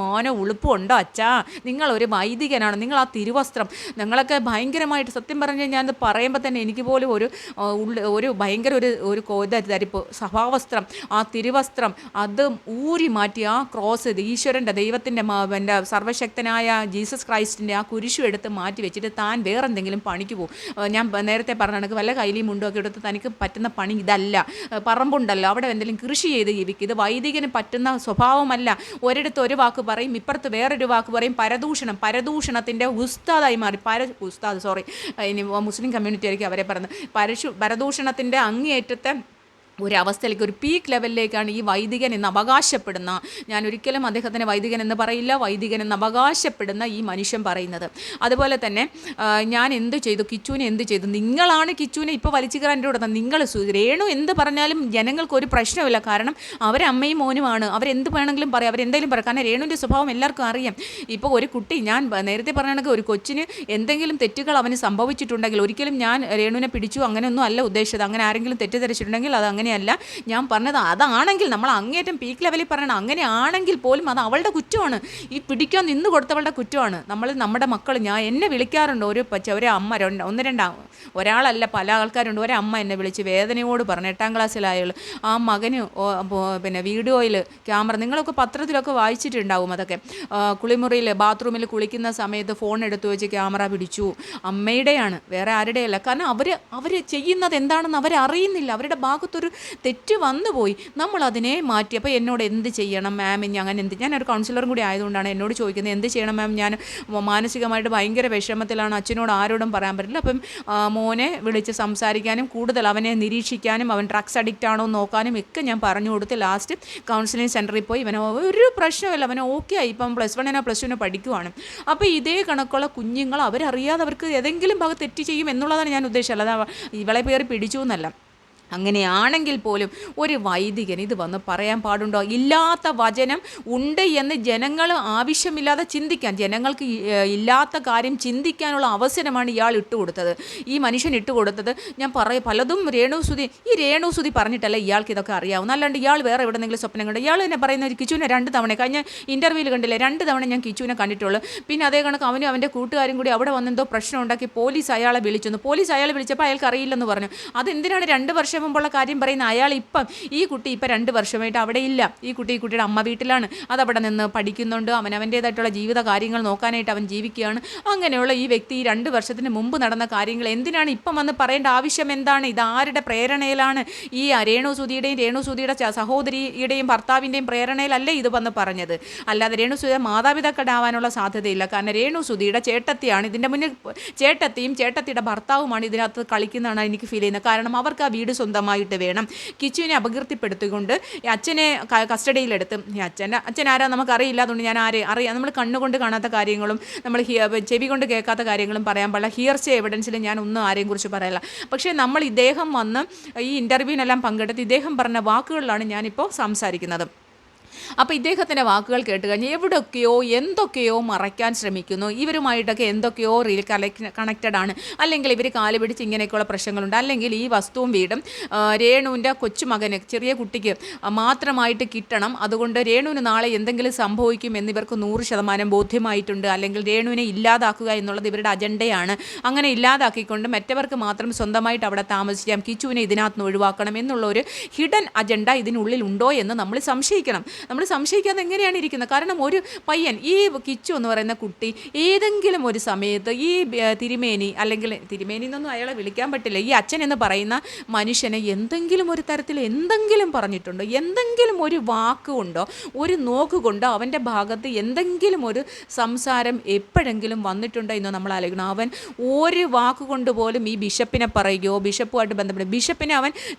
മാനോ ഉളുപ്പുണ്ടോ അച്ഛാ? നിങ്ങളൊരു വൈദികനാണ്. നിങ്ങൾ ആ തിരുവസ്ത്രം, നിങ്ങളൊക്കെ ഭയങ്കരമായിട്ട് സത്യം പറഞ്ഞു കഴിഞ്ഞാൽ അത് പറയുമ്പോൾ തന്നെ എനിക്ക് പോലും ഒരു ഭയങ്കര ഒരു തരിപ്പ് സഭാവസ്ത്രം, ആ തിരുവസ്ത്രം അത് ഊരി മാറ്റി ആ ക്രോസ് ഈശ്വരൻ്റെ ദൈവത്തിൻ്റെ സർവശക്തനായ ജീസസ് ക്രൈസ്റ്റിൻ്റെ ആ കുരിശു എടുത്ത് മാറ്റി വെച്ചിട്ട് താൻ വേറെന്തെങ്കിലും പണിക്ക് പോകും. ഞാൻ നേരത്തെ പറഞ്ഞ കണക്ക് വല്ല കൈലിയും മുണ്ടൊക്കെ എടുത്ത് തനിക്ക് പറ്റുന്ന പണി ഇതല്ല. പറമ്പുണ്ടല്ലോ, അവിടെ എന്തെങ്കിലും കൃഷി ചെയ്ത് ജീവിക്കും. ഇത് വൈദികന് പറ്റുന്ന സ്വഭാവമല്ല. ഒരിടത്ത് ഒരു വാക്ക് പറയും, ഇപ്പുറത്ത് വേറൊരു വാക്ക് പറയും. പരദൂഷണത്തിൻ്റെ ഉസ്താദായി മാറി. ഇനി മുസ്ലിം കമ്മ്യൂണിറ്റി ആയിരിക്കും അവരെ പറയുന്നത്. പരദൂഷണത്തിൻ്റെ അങ്ങേയറ്റത്തെ ഒരവസ്ഥയിലേക്ക്, ഒരു പീക്ക് ലെവലിലേക്കാണ് ഈ വൈദികൻ എന്ന് അവകാശപ്പെടുന്ന, ഞാൻ ഒരിക്കലും അദ്ദേഹത്തിന് വൈദികൻ എന്ന് പറയില്ല, വൈദികൻ എന്ന് അവകാശപ്പെടുന്ന ഈ മനുഷ്യൻ പറയുന്നത്. അതുപോലെ തന്നെ ഞാൻ എന്ത് ചെയ്തു, കിച്ചുവിനെ എന്ത് ചെയ്തു? നിങ്ങളാണ് കിച്ചുവിനെ ഇപ്പോൾ വലിച്ചു കയറാൻ്റെ കൂടെ. നിങ്ങൾ രേണു എന്ത് പറഞ്ഞാലും ജനങ്ങൾക്കൊരു പ്രശ്നമില്ല. കാരണം അവരമ്മയും മോനുമാണ്, അവരെന്ത് വേണമെങ്കിലും പറയാം, അവരെന്തെങ്കിലും പറയാം. കാരണം രേണുവിൻ്റെ സ്വഭാവം എല്ലാവർക്കും അറിയാം. ഇപ്പോൾ ഒരു കുട്ടി, ഞാൻ നേരത്തെ പറഞ്ഞ ഒരു കൊച്ചിന് എന്തെങ്കിലും തെറ്റുകൾ അവന് സംഭവിച്ചിട്ടുണ്ടെങ്കിൽ, ഒരിക്കലും ഞാൻ രേണുവിനെ പിടിച്ചു അങ്ങനെയൊന്നും അല്ല ഉദ്ദേശിച്ചത്. അങ്ങനെ ആരെങ്കിലും തെറ്റിദ്ധരിച്ചിട്ടുണ്ടെങ്കിൽ അത് അങ്ങനെയല്ല ഞാൻ പറഞ്ഞത്. അതാണെങ്കിൽ നമ്മൾ അങ്ങേറ്റം പീക്ക് ലെവലിൽ പറയണം. അങ്ങനെയാണെങ്കിൽ പോലും അത് അവളുടെ കുറ്റമാണ്. ഈ പിടിക്കാൻ നിന്ന് കൊടുത്തവളുടെ കുറ്റമാണ്. നമ്മുടെ മക്കൾ, എന്നെ വിളിക്കാറുണ്ട് ഒരു അമ്മ, ഒരാളല്ല പല ആൾക്കാരുണ്ട്. ഒരമ്മ എന്നെ വിളിച്ച് വേദനയോട് പറഞ്ഞു, 8ാം ക്ലാസ്സിലായവൾ, ആ മകന് വീഡിയോയിൽ ക്യാമറ, നിങ്ങളൊക്കെ പത്രത്തിലൊക്കെ വായിച്ചിട്ടുണ്ടാവും അതൊക്കെ, കുളിമുറിയിൽ ബാത്റൂമിൽ കുളിക്കുന്ന സമയത്ത് ഫോൺ എടുത്തു വെച്ച് ക്യാമറ പിടിച്ചു. അമ്മയുടെയാണ്, വേറെ ആരുടെയല്ല. കാരണം അവർ ചെയ്യുന്നത് എന്താണെന്ന് അവരറിയുന്നില്ല. അവരുടെ ഭാഗത്തൊരു തെറ്റ് വന്നുപോയി, നമ്മളതിനെ മാറ്റി. അപ്പോൾ എന്നോട് എന്ത് ചെയ്യണം മാം? ഞാനൊരു കൗൺസിലറും കൂടി ആയതുകൊണ്ടാണ് എന്നോട് ചോദിക്കുന്നത്, എന്ത് ചെയ്യണം മാം? ഞാൻ മാനസികമായിട്ട് ഭയങ്കര വിഷമത്തിലാണ്, അച്ഛനോട് ആരോടും പറയാൻ പറ്റില്ല. അപ്പം മോനെ വിളിച്ച് സംസാരിക്കാനും കൂടുതൽ അവനെ നിരീക്ഷിക്കാനും അവൻ ഡ്രഗ്സ് അഡിക്റ്റ് ആണോ എന്ന് നോക്കാനും ഒക്കെ ഞാൻ പറഞ്ഞു കൊടുത്ത് ലാസ്റ്റ് കൗൺസിലിംഗ് സെൻറ്ററിൽ പോയി ഇവന് ഒരു പ്രശ്നമില്ല, അവന് ഓക്കെ ആയി. ഇപ്പം +1 +2 പഠിക്കുവാണ്. അപ്പോൾ ഇതേ കണക്കുള്ള കുഞ്ഞുങ്ങൾ അവരറിയാതെ അവർക്ക് ഏതെങ്കിലും ഭാഗത്ത് തെറ്റ് ചെയ്യും എന്നുള്ളതാണ് ഞാൻ ഉദ്ദേശിച്ചത്. അല്ലാതെ ഇവളെ പേര് പിടിച്ചു എന്നല്ല. അങ്ങനെയാണെങ്കിൽ പോലും ഒരു വൈദികൻ ഇത് വന്ന് പറയാൻ പാടുണ്ടോ? ഇല്ലാത്ത വചനം ഉണ്ട് എന്ന് ജനങ്ങൾ ആവശ്യമില്ലാതെ ചിന്തിക്കാൻ, ജനങ്ങൾക്ക് ഇല്ലാത്ത കാര്യം ചിന്തിക്കാനുള്ള അവസരമാണ് ഇയാൾ ഇട്ടുകൊടുത്തത്, ഈ മനുഷ്യൻ ഇട്ടുകൊടുത്തത്. ഞാൻ പലതും ഈ രേണുസുതി പറഞ്ഞിട്ടല്ല ഇയാൾക്ക് ഇതൊക്കെ അറിയാവുന്ന, അല്ലാണ്ട് ഇയാൾ വേറെ എവിടെന്നെങ്കിലും സ്വപ്നം കണ്ടു. ഇയാൾ തന്നെ പറയുന്ന കിച്ചുവിനെ 2 തവണ കഴിഞ്ഞ ഇൻ്റർവ്യൂവിൽ കണ്ടില്ലേ, 2 തവണ ഞാൻ കിച്ചുവിനെ കണ്ടിട്ടുള്ളൂ. പിന്നെ അതേ കണക്ക് അവനും അവൻ്റെ കൂട്ടുകാരും കൂടി അവിടെ വന്നെന്തോ പ്രശ്നം ഉണ്ടാക്കി പോലീസ് അയാളെ വിളിച്ചപ്പോൾ അയാൾക്ക് അറിയില്ലെന്ന് പറഞ്ഞു. അതെന്തിനാണ് 2 വർഷം മുമ്പുള്ള കാര്യം പറയുന്നത്? അയാൾ ഈ കുട്ടി ഇപ്പം 2 വർഷമായിട്ട് അവിടെ ഇല്ല. ഈ കുട്ടിയുടെ അമ്മ വീട്ടിലാണ്, അതവിടെ നിന്ന് പഠിക്കുന്നുണ്ട്, അവൻ്റേതായിട്ടുള്ള ജീവിത കാര്യങ്ങൾ നോക്കാനായിട്ട് അവൻ ജീവിക്കുകയാണ്. അങ്ങനെയുള്ള ഈ വ്യക്തി 2 വർഷത്തിന് മുമ്പ് നടന്ന കാര്യങ്ങൾ എന്തിനാണ് ഇപ്പം വന്ന് പറയേണ്ട ആവശ്യം എന്താണ്? ഇതാരുടെ പ്രേരണയിലാണ്? ഈ രേണുസുതിയുടെ സഹോദരിയുടെയും ഭർത്താവിൻ്റെയും പ്രേരണയിലല്ലേ ഇത് വന്ന് പറഞ്ഞത്? അല്ലാതെ രേണുസുതിയുടെ മാതാപിതാക്കളാവാനുള്ള സാധ്യതയില്ല. കാരണം രേണുസുതിയുടെ ചേട്ടത്തിയാണ് ഇതിൻ്റെ മുന്നിൽ, ചേട്ടത്തിയുടെ ഭർത്താവുമാണ് ഇതിനകത്ത് കളിക്കുന്നതാണ് എനിക്ക് ഫീൽ ചെയ്യുന്നത്. കാരണം അവർക്ക് ആ വീട് സ്വന്തമായിട്ട് വേണം. കിച്ചുവിനെ അപകീർത്തിപ്പെടുത്തിക്കൊണ്ട് അച്ഛനെ കസ്റ്റഡിയിലെടുത്ത്, അച്ഛൻ ആരാ നമുക്കറിയില്ല, അതുകൊണ്ട് ഞാൻ അറിയാം, നമ്മൾ കണ്ണുകൊണ്ട് കാണാത്ത കാര്യങ്ങളും നമ്മൾ ചെവി കൊണ്ട് കേൾക്കാത്ത കാര്യങ്ങളും പറയാൻ പാടില്ല. ഹിയർസേ എവിഡൻസിൽ ഞാൻ ഒന്നും ആരെയും കുറിച്ച് പറയില്ല. പക്ഷേ ഇദ്ദേഹം വന്ന് ഈ ഇൻ്റർവ്യൂവിനെല്ലാം പങ്കെടുത്ത് ഇദ്ദേഹം പറഞ്ഞ വാക്കുകളിലാണ് ഞാനിപ്പോൾ സംസാരിക്കുന്നത്. അപ്പോൾ ഇദ്ദേഹത്തിൻ്റെ വാക്കുകൾ കേട്ട് കഴിഞ്ഞ് എന്തൊക്കെയോ മറയ്ക്കാൻ ശ്രമിക്കുന്നു. ഇവരുമായിട്ടൊക്കെ എന്തൊക്കെയോ കണക്റ്റഡ് ആണ്, അല്ലെങ്കിൽ ഇവർ കാല് പിടിച്ച് ഇങ്ങനെയൊക്കെയുള്ള പ്രശ്നങ്ങളുണ്ട്, അല്ലെങ്കിൽ ഈ വസ്തുവും വീടും രേണുവിൻ്റെ കൊച്ചുമകന്, ചെറിയ കുട്ടിക്ക് മാത്രമായിട്ട് കിട്ടണം, അതുകൊണ്ട് രേണുവിന് നാളെ എന്തെങ്കിലും സംഭവിക്കും എന്നിവർക്ക് 100% ബോധ്യമായിട്ടുണ്ട്, അല്ലെങ്കിൽ രേണുവിനെ ഇല്ലാതാക്കുക എന്നുള്ളത് ഇവരുടെ അജണ്ടയാണ്. അങ്ങനെ ഇല്ലാതാക്കിക്കൊണ്ട് മറ്റവർക്ക് മാത്രം സ്വന്തമായിട്ട് അവിടെ താമസിക്കാം, കിച്ചുവിനെ ഇതിനകത്ത് നിന്ന് ഒഴിവാക്കണം എന്നുള്ള ഒരു ഹിഡൻ അജണ്ട ഇതിനുള്ളിൽ ഉണ്ടോ എന്ന് നമ്മൾ സംശയിക്കണം. നമ്മൾ സംശയിക്കാതെ എങ്ങനെയാണ് ഇരിക്കുന്നത്? കാരണം ഒരു പയ്യൻ, ഈ കിച്ചു എന്ന് പറയുന്ന കുട്ടി ഏതെങ്കിലും ഒരു സമയത്ത് ഈ തിരുമേനി, അല്ലെങ്കിൽ തിരുമേനി എന്നൊന്നും അയാളെ വിളിക്കാൻ പറ്റില്ല, ഈ അച്ഛൻ എന്ന് പറയുന്ന മനുഷ്യനെ എന്തെങ്കിലും ഒരു തരത്തിൽ എന്തെങ്കിലും പറഞ്ഞിട്ടുണ്ടോ? എന്തെങ്കിലും ഒരു വാക്കുകൊണ്ടോ ഒരു നോക്കുകൊണ്ടോ അവൻ്റെ ഭാഗത്ത് എന്തെങ്കിലും ഒരു സംസാരം എപ്പോഴെങ്കിലും വന്നിട്ടുണ്ടോ എന്ന് നമ്മൾ ആലോചിക്കണം. അവൻ ഒരു വാക്കുകൊണ്ട് പോലും ഈ ബിഷപ്പിനെ പറയുകയോ ബിഷപ്പുമായിട്ട് ബന്ധപ്പെട്ട്, ബിഷപ്പിനെ അവൻ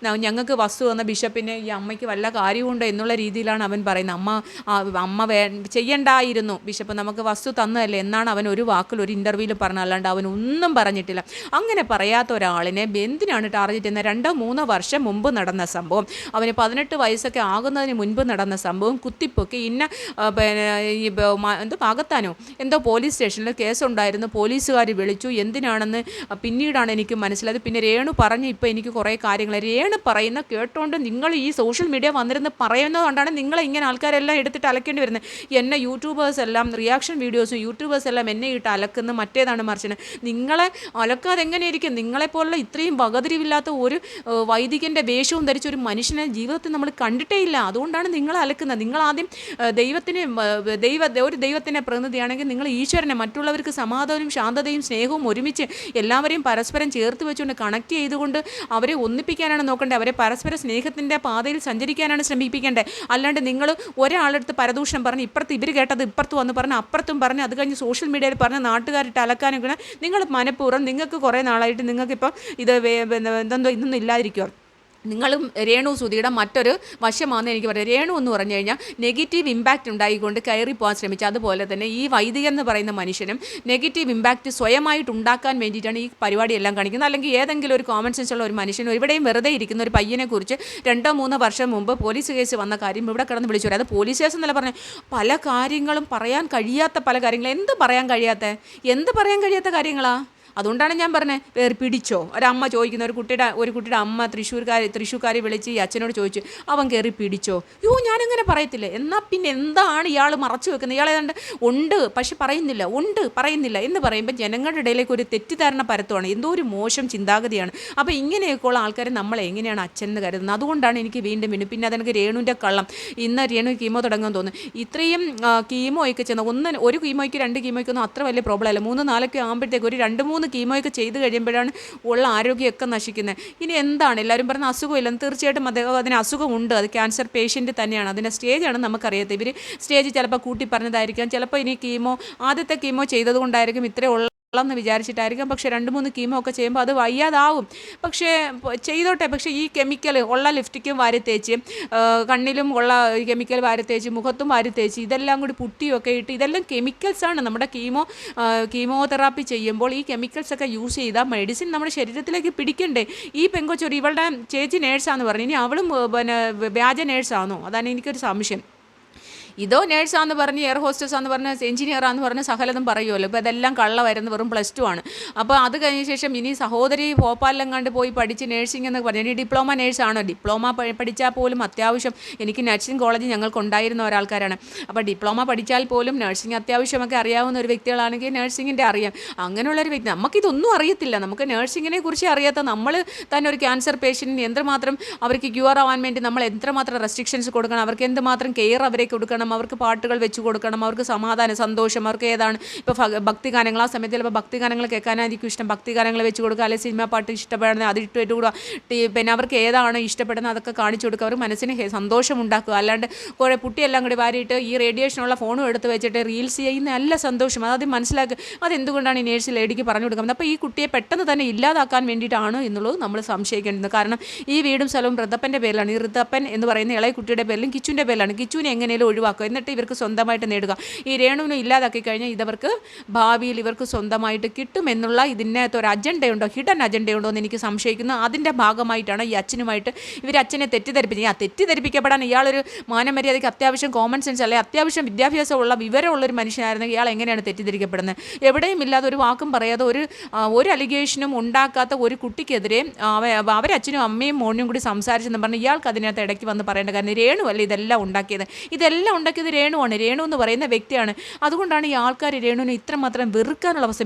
ഞങ്ങൾക്ക് വസ്തു തന്ന ബിഷപ്പിനെ ഈ അമ്മയ്ക്ക് വല്ല കാര്യമുണ്ടോ എന്നുള്ള രീതിയിലാണ് അവൻ പറയുന്നത്. അമ്മ ചെയ്യണ്ടായിരുന്നു, ബിഷപ്പ് നമുക്ക് വസ്തു തന്നതല്ലേ എന്നാണ് അവൻ ഒരു വാക്കിൽ ഒരു ഇൻ്റർവ്യൂവിൽ പറഞ്ഞത്. അല്ലാണ്ട് അവൻ ഒന്നും പറഞ്ഞിട്ടില്ല. അങ്ങനെ പറയാത്ത ഒരാളിനെ എന്തിനാണ് ടാർഗറ്റ് ചെയ്യുന്നത്? 2-3 വർഷം മുമ്പ് നടന്ന സംഭവം, അവന് 18 വയസ്സൊക്കെ ആകുന്നതിന് മുൻപ് നടന്ന സംഭവം കുത്തിപ്പൊക്കി പാകത്താനോ എന്തോ പോലീസ് സ്റ്റേഷനിൽ കേസുണ്ടായിരുന്നു, പോലീസുകാർ വിളിച്ചു. എന്തിനാണെന്ന് പിന്നീടാണ് എനിക്ക് മനസ്സിലായത്. പിന്നെ രേണു പറഞ്ഞ് ഇപ്പോൾ എനിക്ക് കുറേ കാര്യങ്ങൾ രേണു പറയുന്ന കേട്ടോണ്ട് നിങ്ങൾ ഈ സോഷ്യൽ മീഡിയ വന്നിരുന്ന് പറയുന്നതുകൊണ്ടാണ് നിങ്ങളെ ഇങ്ങനെ ആൾക്കാരെല്ലാം എടുത്തിട്ട് അലക്കേണ്ടി വരുന്നത്. എന്നെ യൂട്യൂബേഴ്സ് എല്ലാം റിയാക്ഷൻ വീഡിയോസും യൂട്യൂബേഴ്സ് എല്ലാം എന്നെ ഇട്ട് അലക്കുന്ന മറ്റേതാണ് മറിച്ചിന്. നിങ്ങളെ അലക്കാതെ എങ്ങനെയായിരിക്കും? നിങ്ങളെപ്പോലുള്ള ഇത്രയും വകതിരിവില്ലാത്ത ഒരു വൈദികൻ്റെ വേഷവും ധരിച്ച ഒരു മനുഷ്യനെ ജീവിതത്തിൽ നമ്മൾ കണ്ടിട്ടേ ഇല്ല. അതുകൊണ്ടാണ് നിങ്ങളെ അലക്കുന്നത്. നിങ്ങളാദ്യം ഒരു ദൈവത്തിൻ്റെ പ്രതിനിധിയാണെങ്കിൽ നിങ്ങൾ ഈശ്വരനെ, മറ്റുള്ളവർക്ക് സമാധാനവും ശാന്തതയും സ്നേഹവും ഒരുമിച്ച് എല്ലാവരെയും പരസ്പരം ചേർത്ത് വെച്ചുകൊണ്ട് കണക്ട് ചെയ്തുകൊണ്ട് അവരെ ഒന്നിപ്പിക്കാനാണ് നോക്കേണ്ടത്. അവരെ പരസ്പര സ്നേഹത്തിൻ്റെ പാതയിൽ സഞ്ചരിക്കാനാണ് ശ്രമിപ്പിക്കേണ്ടത്. അല്ലാണ്ട് നിങ്ങൾ ഒരാളെടുത്ത് പരദൂഷണം പറഞ്ഞ് ഇപ്പുറത്ത് ഇവർ കേട്ടത് ഇപ്പുറത്ത് വന്ന് പറഞ്ഞ് അപ്പുറത്തും പറഞ്ഞ് അത് കഴിഞ്ഞ് സോഷ്യൽ മീഡിയയിൽ പറഞ്ഞ് നാട്ടുകാരിട്ട് അലക്കാനൊക്കെ നിങ്ങൾ മനഃപൂർവ്വം, നിങ്ങൾക്ക് കുറേ നാളായിട്ട് നിങ്ങൾക്കിപ്പോൾ ഇതൊന്നും ഇല്ലാതിരിക്കുക. നിങ്ങളും രേണുസുതിയുടെ മറ്റൊരു വശമാണെന്ന് എനിക്ക് പറയാം. രേണു എന്ന് പറഞ്ഞു കഴിഞ്ഞാൽ നെഗറ്റീവ് ഇമ്പാക്റ്റ് ഉണ്ടായിക്കൊണ്ട് കയറി പോകാൻ ശ്രമിച്ചു. അതുപോലെ തന്നെ ഈ വൈദികൻ എന്ന് പറയുന്ന മനുഷ്യനും നെഗറ്റീവ് ഇമ്പാക്റ്റ് സ്വയമായിട്ട് ഉണ്ടാക്കാൻ വേണ്ടിയിട്ടാണ് ഈ പരിപാടിയെല്ലാം കാണിക്കുന്നത്. അല്ലെങ്കിൽ ഏതെങ്കിലും ഒരു കോമൺ സെൻസ് ഉള്ള ഒരു മനുഷ്യനും ഇവിടെയും വെറുതെ ഇരിക്കുന്ന ഒരു പയ്യനെക്കുറിച്ച് 2-3 വർഷം മുമ്പ് പോലീസ് കേസ് വന്ന കാര്യം ഇവിടെ കിടന്ന് വിളിച്ചു വരാം. അത് പോലീസ് കേസ് എന്നല്ല പറഞ്ഞത്, പല കാര്യങ്ങളും പറയാൻ കഴിയാത്ത പല കാര്യങ്ങളും. എന്ത് പറയാൻ കഴിയാത്ത കാര്യങ്ങളാ? അതുകൊണ്ടാണ് ഞാൻ പറഞ്ഞത് വേറെ പിടിച്ചോ. ഒരമ്മ ചോദിക്കുന്ന ഒരു കുട്ടിയുടെ അമ്മ തൃശ്ശൂർക്കാരി വിളിച്ച് ഈ അച്ഛനോട് ചോദിച്ചു, അവൻ കയറി പിടിച്ചോ? ഞാനങ്ങനെ പറയത്തില്ലേ. എന്നാൽ പിന്നെ എന്താണ് ഇയാൾ മറച്ചു വെക്കുന്നത്? ഇയാൾ ഏതാണ്ട് ഉണ്ട് പക്ഷെ പറയുന്നില്ല എന്ന് പറയുമ്പോൾ ജനങ്ങളുടെ ഇടയിലേക്ക് ഒരു തെറ്റിദ്ധാരണ പരത്തുവാണ്. എന്തോ ഒരു മോശം ചിന്താഗതിയാണ്. അപ്പോൾ ഇങ്ങനെയൊക്കെയുള്ള ആൾക്കാർ നമ്മളെ എങ്ങനെയാണ് അച്ഛൻ എന്ന് കരുതുന്നത്? അതുകൊണ്ടാണ് എനിക്ക് വീണ്ടും പിന്നെ അതെനിക്ക് രേണുവിൻ്റെ കള്ളം. ഇന്ന് രേണു കീമോ തുടങ്ങുമെന്ന് തോന്നുന്നു. ഇത്രയും കീമോയൊക്കെ ചെന്ന് ഒരു കീമോയ്ക്ക് 2 കീമോയ്ക്കൊന്നും അത്ര വലിയ പ്രോബ്ലം അല്ല. 3-4 ആകുമ്പോഴത്തേക്ക് ഒരു 2-3 കീമോയൊക്കെ ചെയ്ത് കഴിയുമ്പോഴാണ് ഉള്ള ആരോഗ്യമൊക്കെ നശിക്കുന്നത്. ഇനി എന്താണ് എല്ലാവരും പറഞ്ഞ അസുഖമില്ലെന്ന്? തീർച്ചയായിട്ടും അതിന് അസുഖമുണ്ട്. അത് ക്യാൻസർ പേഷ്യൻ്റ് തന്നെയാണ്. അതിൻ്റെ സ്റ്റേജാണ് നമുക്കറിയാത്തത്. ഇവർ സ്റ്റേജ് ചിലപ്പോൾ കൂട്ടി പറഞ്ഞതായിരിക്കാം, ചിലപ്പോൾ ഇനി ആദ്യത്തെ കീമോ ചെയ്തത് കൊണ്ടായിരിക്കും ഇത്രയുള്ള എന്ന് വിചാരിച്ചിട്ടായിരിക്കും. പക്ഷേ 2-3 കീമോ ഒക്കെ ചെയ്യുമ്പോൾ അത് വയ്യാതാവും. പക്ഷേ ചെയ്തോട്ടെ. പക്ഷേ ഈ കെമിക്കൽ ഉള്ള ലിഫ്റ്റിക്കും വാരി തേച്ച്, കണ്ണിലും ഉള്ള കെമിക്കൽ വാരി തേച്ച്, മുഖത്തും വാരി തേച്ച്, ഇതെല്ലാം കൂടി പുട്ടിയൊക്കെ ഇട്ട്, ഇതെല്ലാം കെമിക്കൽസാണ്. നമ്മുടെ കീമോതെറാപ്പി ചെയ്യുമ്പോൾ ഈ കെമിക്കൽസൊക്കെ യൂസ് ചെയ്താൽ മെഡിസിൻ നമ്മുടെ ശരീരത്തിലേക്ക് പിടിക്കണ്ടേ. ഈ പെങ്കൊച്ചൊരു ഇവളുടെ ചേച്ചി നേഴ്സാന്ന് പറഞ്ഞു, ഇനി അവളും പിന്നെ വ്യാജ നേഴ്സാണോ? അതാണ് എനിക്കൊരു സംശയം. ഇതോ നേഴ്സാന്ന് പറഞ്ഞ് എയർ ഹോസ്റ്റസാന്ന് പറഞ്ഞ് എഞ്ചിനീയറാന്ന് പറഞ്ഞ് സകലതും പറയുമല്ലോ. ഇപ്പോൾ ഇതെല്ലാം കള്ളമായിരുന്നു, വെറും +2 ആണ്. അപ്പോൾ അത് കഴിഞ്ഞ ശേഷം ഇനി സഹോദരി ഭോപ്പാലിലും കണ്ട് പോയി പഠിച്ച് നേഴ്സിംഗ് എന്ന് പറഞ്ഞു. ഇനി ഡിപ്ലോമ നേഴ്സാണോ? ഡിപ്ലോമ പഠിച്ചാൽ പോലും അത്യാവശ്യം, എനിക്ക് നഴ്സിംഗ് കോളേജ് ഞങ്ങൾക്കുണ്ടായിരുന്ന ഒരാൾക്കാരാണ്. അപ്പോൾ ഡിപ്ലോമ പഠിച്ചാൽ പോലും നഴ്സിംഗ് അത്യാവശ്യമൊക്കെ അറിയാവുന്ന ഒരു വ്യക്തികളാണെങ്കിൽ നഴ്സിങ്ങിൻ്റെ അറിയാം. അങ്ങനെയുള്ളൊരു വ്യക്തി, നമുക്കിതൊന്നും അറിയത്തില്ല. നമുക്ക് നഴ്സിങ്ങിനെ കുറിച്ച് അറിയാത്ത നമ്മൾ തന്നെ ഒരു ക്യാൻസർ പേഷ്യൻറ്റിന് എന്ത്രമാത്രം അവർക്ക് ക്യൂർ ആവാൻ വേണ്ടി നമ്മൾ എത്രമാത്രം റെസ്ട്രിക്ഷൻസ് കൊടുക്കണം, അവർക്ക് എന്തുമാത്രം കെയർ അവരെ കൊടുക്കണം, അവർക്ക് പാട്ടുകൾ വെച്ച് കൊടുക്കണം, അവർക്ക് സമാധാനം, സന്തോഷം, അവർക്ക് ഏതാണ് ഇപ്പോൾ ഭക്തിഗാനങ്ങൾ, ആ സമയത്ത് ചിലപ്പോൾ ഭക്തിഗാനങ്ങൾ കേൾക്കാനായിരിക്കും ഇഷ്ടം, ഭക്തിഗാനങ്ങൾ വെച്ച് കൊടുക്കുക. അല്ലെങ്കിൽ സിനിമ പാട്ട് ഇഷ്ടപ്പെടുന്നത് അത് ഇട്ട് കൊടുക്കുക. പിന്നെ അവർക്ക് ഏതാണ് ഇഷ്ടപ്പെടുന്നത് അതൊക്കെ കാണിച്ചു കൊടുക്കുക. അവർ മനസ്സിന് സന്തോഷം ഉണ്ടാക്കുക. അല്ലാണ്ട് കുറേ പുട്ടിയെല്ലാം കൂടി വാരിയിട്ട് ഈ റേഡിയേഷനുള്ള ഫോണും എടുത്ത് വെച്ചിട്ട് റീൽസ് ചെയ്യുന്ന നല്ല സന്തോഷം. അതാദ്യം മനസ്സിലാക്കുക. അതെന്തുകൊണ്ടാണ് ഈ നേഴ്സ് ലേഡിക്ക് പറഞ്ഞു കൊടുക്കുന്നത്. അപ്പോൾ ഈ കുട്ടിയെ പെട്ടെന്ന് തന്നെ ഇല്ലാതാക്കാൻ വേണ്ടിയിട്ടാണ് എന്നുള്ളത് നമ്മൾ സംശയിക്കേണ്ടത്. കാരണം ഈ വീടും സ്ഥലവും ഋതപ്പൻ്റെ പേരിലാണ്. ഈ ഋതപ്പൻ എന്ന് പറയുന്ന ഇളയ കുട്ടിയുടെ പേരിലും കിച്ചുവിൻ്റെ പേരിലാണ്. കിച്ചുവിനെ എങ്ങനെയും ഒഴിവാക്കുക, എന്നിട്ട് ഇവർക്ക് സ്വന്തമായിട്ട് നേടുക. ഈ രേണുവിനെ ഇല്ലാതാക്കി കഴിഞ്ഞാൽ ഇതവർക്ക് ഭാവിയിൽ ഇവർക്ക് സ്വന്തമായിട്ട് കിട്ടുമെന്നുള്ള ഇതിനകത്ത് ഒരു അജണ്ടയുണ്ടോ, ഹിഡൻ അജണ്ടയുണ്ടോ എന്ന് എനിക്ക് സംശയിക്കുന്നു. അതിൻ്റെ ഭാഗമായിട്ടാണ് ഈ അച്ഛനുമായിട്ട് ഇവർ അച്ഛനെ തെറ്റിദ്ധരിപ്പിച്ചത്. ആ തെറ്റിദ്ധരിപ്പിക്കപ്പെടാൻ ഇയാളൊരു മാനമര്യാദയ്ക്ക് അത്യാവശ്യം കോമൺ സെൻസ് അല്ലെ അത്യാവശ്യം വിദ്യാഭ്യാസമുള്ള വിവരമുള്ളൊരു മനുഷ്യനായിരുന്നെങ്കിൽ ഇയാൾ എങ്ങനെയാണ് തെറ്റിദ്ധരിക്കപ്പെടുന്നത്? എവിടെയും ഇല്ലാതെ ഒരു വാക്കും പറയാതെ ഒരു അലിഗേഷനും ഉണ്ടാക്കാത്ത ഒരു കുട്ടിക്കെതിരെ അവരച്ഛനും അമ്മയും മോനും കൂടി സംസാരിച്ചെന്ന് പറഞ്ഞ് ഇയാൾക്ക് അതിനകത്ത് ഇടയ്ക്ക് വന്ന് പറയേണ്ട കാര്യം രേണു അല്ലേ ഇതെല്ലാം ഉണ്ടാക്കിയത്. ഇതെല്ലാം ഉണ്ടാക്കിയത് രേണുവാണ്. രേണു എന്ന് പറയുന്ന വ്യക്തിയാണ്. അതുകൊണ്ടാണ് ഈ ആൾക്കാർ രേണുവിനെ ഇത്രമാത്രം വെറുക്കാനുള്ള അവസ്ഥ.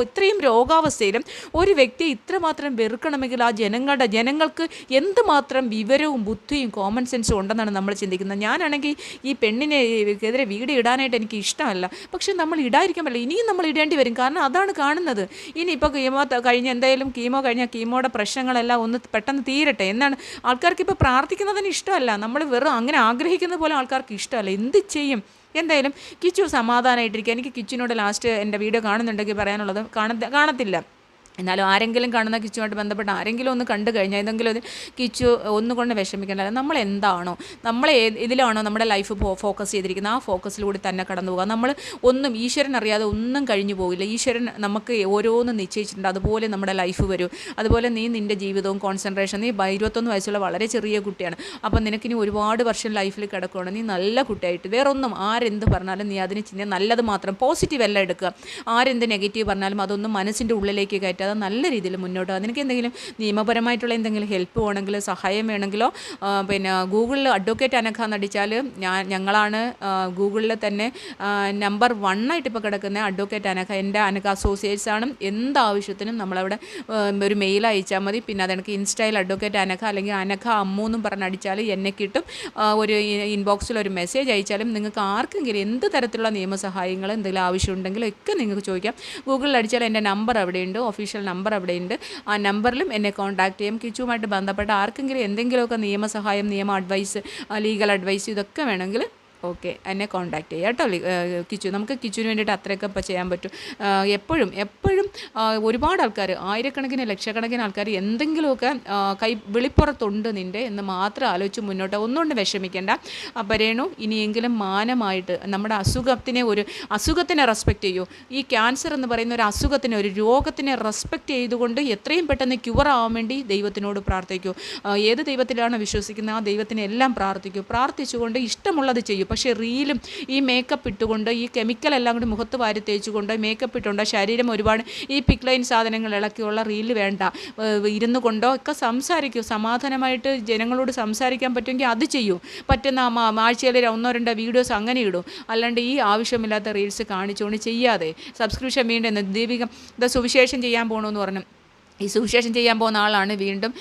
ഇത്രയും രോഗാവസ്ഥയിലും ഒരു വ്യക്തിയെ ഇത്രമാത്രം വെറുക്കണമെങ്കിൽ ആ ജനങ്ങൾക്ക് എന്തുമാത്രം വിവരവും ബുദ്ധിയും കോമൺ സെൻസും ഉണ്ടെന്നാണ് നമ്മൾ ചിന്തിക്കുന്നത്. ഞാനാണെങ്കിൽ ഈ പെണ്ണിനെതിരെ വീഡിയോ ഇടാനായിട്ട് എനിക്ക് ഇഷ്ടമല്ല. പക്ഷെ നമ്മൾ ഇടാതിരിക്കാൻ പറ്റില്ല. ഇനിയും നമ്മൾ ഇടേണ്ടി വരും. കാരണം അതാണ് കാണുന്നത്. ഇനിയിപ്പോൾ കീമോ കഴിഞ്ഞ് എന്തായാലും കീമോ കഴിഞ്ഞാൽ കീമോയുടെ പ്രശ്നങ്ങളെല്ലാം ഒന്ന് പെട്ടെന്ന് തീരട്ടെ എന്നാണ് ആൾക്കാർക്ക് ഇപ്പോൾ പ്രാർത്ഥിക്കുന്നതിന് ഇഷ്ടമല്ല. നമ്മൾ വെറും അങ്ങനെ ആഗ്രഹിക്കുന്ന പോലെ ആൾക്കാർക്ക് ഇഷ്ടമല്ല. എന്ത് ചെയ്യും? എന്തായാലും കിച്ചു സമാധാനമായിട്ടിരിക്കുക. എനിക്ക് കിച്ചുവിനോട് ലാസ്റ്റ് എൻ്റെ വീഡിയോ കാണുന്നുണ്ടെങ്കിൽ പറയാനുള്ളത് കാണത്തില്ല. എന്നാലും ആരെങ്കിലും കാണുന്ന കിച്ചുമായിട്ട് ബന്ധപ്പെട്ട് ആരെങ്കിലും ഒന്ന് കണ്ടു കഴിഞ്ഞാൽ ഏതെങ്കിലും ഒരു കിച്ചു ഒന്നുകൊണ്ട് വിഷമിക്കേണ്ട. നമ്മൾ എന്താണോ, നമ്മൾ ഇതിലാണോ നമ്മുടെ ലൈഫ് ഫോക്കസ് ചെയ്തിരിക്കുന്നത്, ആ ഫോക്കസിലൂടെ തന്നെ കടന്നു പോകുക. നമ്മൾ ഒന്നും ഈശ്വരൻ അറിയാതെ ഒന്നും കഴിഞ്ഞു പോകില്ല. ഈശ്വരൻ നമുക്ക് ഓരോന്നും നിശ്ചയിച്ചിട്ടുണ്ട്. അതുപോലെ നമ്മുടെ ലൈഫ് വരും. അതുപോലെ നീ നിൻ്റെ ജീവിതവും കോൺസെൻട്രേഷൻ, നീ 21 വയസ്സുള്ള വളരെ ചെറിയ കുട്ടിയാണ്. അപ്പം നിനക്കിനി ഒരുപാട് വർഷം ലൈഫിൽ കിടക്കുകയാണ്. നീ നല്ല കുട്ടിയായിട്ട് വേറൊന്നും ആരെന്ത് പറഞ്ഞാലും നീ അതിന് നല്ലത് മാത്രം, പോസിറ്റീവ് എല്ലാം എടുക്കുക. ആരെന്ത് നെഗറ്റീവ് പറഞ്ഞാലും അതൊന്നും മനസ്സിൻ്റെ ഉള്ളിലേക്ക് കയറ്റുക. അത് നല്ല രീതിയിൽ മുന്നോട്ട്. അതിനൊക്കെ എന്തെങ്കിലും നിയമപരമായിട്ടുള്ള എന്തെങ്കിലും ഹെൽപ്പ് വേണമെങ്കിലോ സഹായം വേണമെങ്കിലോ പിന്നെ ഗൂഗിളിൽ അഡ്വക്കേറ്റ് അനഘ എന്നടിച്ചാൽ ഞങ്ങളാണ് ഗൂഗിളിൽ തന്നെ നമ്പർ 1 ആയിട്ട് ഇപ്പോൾ കിടക്കുന്ന അഡ്വക്കേറ്റ് അനഘ. എൻ്റെ അനഘ അസോസിയേറ്റ്സ് ആണ്. എന്താവശ്യത്തിനും നമ്മളവിടെ ഒരു മെയിൽ അയച്ചാൽ മതി. പിന്നെ അതെനിക്ക് ഇൻസ്റ്റയിൽ അഡ്വക്കേറ്റ് അനഘ അല്ലെങ്കിൽ അനഘ അമ്മു എന്നും പറഞ്ഞടിച്ചാൽ എന്നെ കിട്ടും. ഒരു ഇൻബോക്സിൽ ഒരു മെസ്സേജ് അയച്ചാലും നിങ്ങൾക്ക് ആർക്കെങ്കിലും എന്ത് തരത്തിലുള്ള നിയമസഹായങ്ങൾ എന്തെങ്കിലും ആവശ്യമുണ്ടെങ്കിലും ഒക്കെ നിങ്ങൾക്ക് ചോദിക്കാം. ഗൂഗിളിൽ അടിച്ചാൽ എൻ്റെ നമ്പർ അവിടെയുണ്ട്, ഒഫീഷ്യൽ നമ്പർ അവിടെയുണ്ട്. ആ നമ്പറിലും എന്നെ കോൺടാക്ട് ചെയ്യാം. കിച്ചുവുമായിട്ട് ബന്ധപ്പെട്ട ആർക്കെങ്കിലും എന്തെങ്കിലുമൊക്കെ നിയമസഹായം, നിയമ അഡ്വൈസ്, ലീഗൽ അഡ്വൈസ് ഇതൊക്കെ വേണമെങ്കിൽ ഓക്കെ എന്നെ കോൺടാക്ട് ചെയ്യാം കേട്ടോ കിച്ചു. നമുക്ക് കിച്ചുവിന് വേണ്ടിയിട്ട് അത്രയൊക്കെ ഇപ്പോൾ ചെയ്യാൻ പറ്റും. എപ്പോഴും ഒരുപാട് ആൾക്കാർ, ആയിരക്കണക്കിന് ലക്ഷക്കണക്കിന് ആൾക്കാർ എന്തെങ്കിലുമൊക്കെ വെളിപ്പുറത്തുണ്ട് നിൻ്റെ എന്ന് മാത്രം ആലോചിച്ച് മുന്നോട്ട് ഒന്നുകൊണ്ട് വിഷമിക്കേണ്ട. അപ്പോൾ രേണു ഇനിയെങ്കിലും മാനമായിട്ട് നമ്മുടെ അസുഖത്തിനെ റെസ്പെക്റ്റ് ചെയ്യൂ. ഈ ക്യാൻസർ എന്ന് പറയുന്ന ഒരു അസുഖത്തിനെ, ഒരു രോഗത്തിനെ റെസ്പെക്റ്റ് ചെയ്തുകൊണ്ട് എത്രയും പെട്ടെന്ന് ക്യൂർ ആവാൻ വേണ്ടി ദൈവത്തിനോട് പ്രാർത്ഥിക്കൂ. ഏത് ദൈവത്തിലാണ് വിശ്വസിക്കുന്നത് ആ ദൈവത്തിനെ എല്ലാം പ്രാർത്ഥിക്കൂ. പ്രാർത്ഥിച്ചുകൊണ്ട് ഇഷ്ടമുള്ളത് ചെയ്യൂ. പക്ഷേ റീലും ഈ മേക്കപ്പ് ഇട്ടുകൊണ്ട് ഈ കെമിക്കലെല്ലാം കൂടി മുഖത്ത് വാരി തേച്ചുകൊണ്ട് മേക്കപ്പ് ഇട്ടുകൊണ്ട് ശരീരം ഒരുപാട് ഈ പിക്ലൈൻ സാധനങ്ങൾ ഇളക്കിയുള്ള റീല് വേണ്ട. ഇരുന്നു കൊണ്ടോ ഒക്കെ സംസാരിക്കൂ. സമാധാനമായിട്ട് ജനങ്ങളോട് സംസാരിക്കാൻ പറ്റുമെങ്കിൽ അത് ചെയ്യൂ. പറ്റുന്ന ആഴ്ചയിൽ 1-2 വീഡിയോസ് അങ്ങനെ ഇടും. അല്ലാണ്ട് ഈ ആവശ്യമില്ലാത്ത റീൽസ് കാണിച്ചുകൊണ്ട് ചെയ്യാതെ. സബ്സ്ക്രിപ്ഷൻ വീണ്ടെന്ന് ദീപിക സുവിശേഷം ചെയ്യാൻ പോകണമെന്ന് പറഞ്ഞു. ഈ സുവിശേഷം ചെയ്യാൻ പോകുന്ന ആളാണ് വീണ്ടും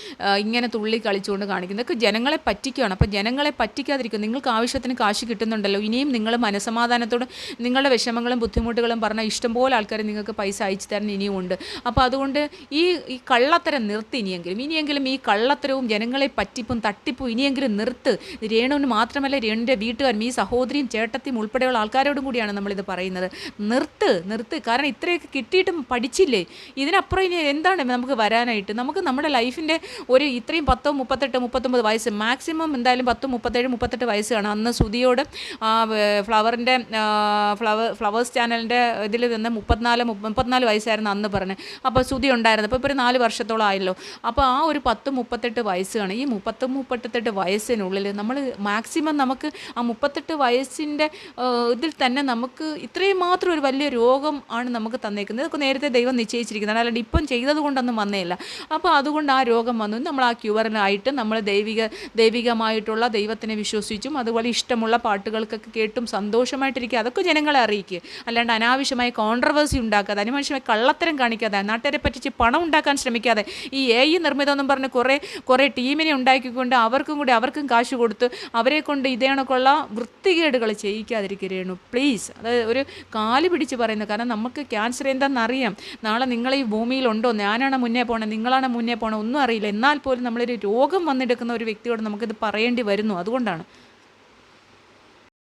ഇങ്ങനെ തുള്ളി കളിച്ചുകൊണ്ട് കാണിക്കുന്നത്. ഇതൊക്കെ ജനങ്ങളെ പറ്റിക്കുകയാണ്. അപ്പോൾ ജനങ്ങളെ പറ്റിക്കാതിരിക്കും. നിങ്ങൾക്ക് ആവശ്യത്തിന് കാശ് കിട്ടുന്നുണ്ടല്ലോ, ഇനിയും നിങ്ങൾ മനസ്സമാധാനത്തോട് നിങ്ങളുടെ വിഷമങ്ങളും ബുദ്ധിമുട്ടുകളും പറഞ്ഞാൽ ഇഷ്ടംപോലെ ആൾക്കാർ നിങ്ങൾക്ക് പൈസ അയച്ചു തരാൻ ഇനിയും ഉണ്ട്. അപ്പോൾ അതുകൊണ്ട് ഈ കള്ളത്തരം നിർത്തി. ഇനിയെങ്കിലും ഈ കള്ളത്തരവും ജനങ്ങളെ പറ്റിപ്പും തട്ടിപ്പും ഇനിയെങ്കിലും നിർത്ത്. രേണുവിന് മാത്രമല്ല, രേണുവിൻ്റെ വീട്ടുകാരും ഈ സഹോദരിയും ചേട്ടത്തിയും ഉൾപ്പെടെയുള്ള ആൾക്കാരോടും കൂടിയാണ് നമ്മളിത് പറയുന്നത്. നിർത്ത്. കാരണം ഇത്രയൊക്കെ കിട്ടിയിട്ടും പഠിച്ചില്ലേ? ഇതിനപ്പുറം ഇനി എന്താണ് നമുക്ക് വരാനായിട്ട്? നമുക്ക് നമ്മുടെ ലൈഫിൻ്റെ ഒരു ഇത്രയും 10, 38, 39 വയസ്സ്, മാക്സിമം എന്തായാലും 10, 37, 38 വയസ്സാണ്. അന്ന് സുധിയോട് ഫ്ലവേഴ്സ് ചാനലിൻ്റെ ഇതിൽ നിന്ന് 34 വയസ്സായിരുന്നു അന്ന് പറഞ്ഞത്. അപ്പോൾ സുധി ഉണ്ടായിരുന്നത്. അപ്പോൾ ഇപ്പോൾ ഒരു 4 വർഷത്തോളം ആയല്ലോ. അപ്പോൾ ആ ഒരു 10, 38 വയസ്സാണ്. ഈ 38 വയസ്സിനുള്ളിൽ നമ്മൾ മാക്സിമം നമുക്ക് ആ 38 വയസ്സിൻ്റെ ഇതിൽ തന്നെ നമുക്ക് ഇത്രയും മാത്രം ഒരു വലിയ രോഗം ആണ് നമുക്ക് തന്നേക്കുന്നത്. ഇതൊക്കെ നേരത്തെ ദൈവം നിശ്ചയിച്ചിരിക്കുന്നതാണ്, അല്ലാണ്ട് ഇപ്പം ചെയ്തത് കൊണ്ടൊന്നും വന്നേയില്ല. അപ്പോൾ അതുകൊണ്ട് ആ രോഗം വന്നു. നമ്മൾ ആ ക്യൂറിനായിട്ട് നമ്മൾ ദൈവികമായിട്ടുള്ള ദൈവത്തിനെ വിശ്വസിച്ചും അതുപോലെ ഇഷ്ടമുള്ള പാട്ടുകൾക്കൊക്കെ കേട്ടും സന്തോഷമായിട്ടിരിക്കുക. അതൊക്കെ ജനങ്ങളെ അറിയിക്കുക. അല്ലാണ്ട് അനാവശ്യമായി കോൺട്രവേഴ്സി ഉണ്ടാക്കാതെ, അനാവശ്യമായി കള്ളത്തരം കാണിക്കാതെ, നാട്ടുകാരെ പറ്റിച്ച് പണം ഉണ്ടാക്കാൻ ശ്രമിക്കാതെ, ഈ AI നിർമ്മിതമെന്നും പറഞ്ഞ് കുറേ ടീമിനെ ഉണ്ടാക്കിക്കൊണ്ട് അവർക്കും കാശ് കൊടുത്ത് അവരെ കൊണ്ട് ഇതേണക്കുള്ള വൃത്തികേടുകൾ ചെയ്യിക്കാതിരിക്കുക രേണു, പ്ലീസ്. അത് ഒരു കാല് പിടിച്ച് പറയുന്നത്. കാരണം നമുക്ക് ക്യാൻസർ എന്താണെന്നറിയാം. നാളെ നിങ്ങൾ ഈ ഭൂമിയിലുണ്ടോ, ഞാനാണ് മുന്നേ പോകണം, നിങ്ങളാണ് മുന്നേ പോകണം, ഒന്നും അറിയില്ല. എന്നാൽ പോലും നമ്മളൊരു രോഗം വന്നെടുക്കുന്ന ഒരു വ്യക്തിയോട് നമുക്കിത് പറയേണ്ടി വരുന്നു. അതുകൊണ്ടാണ്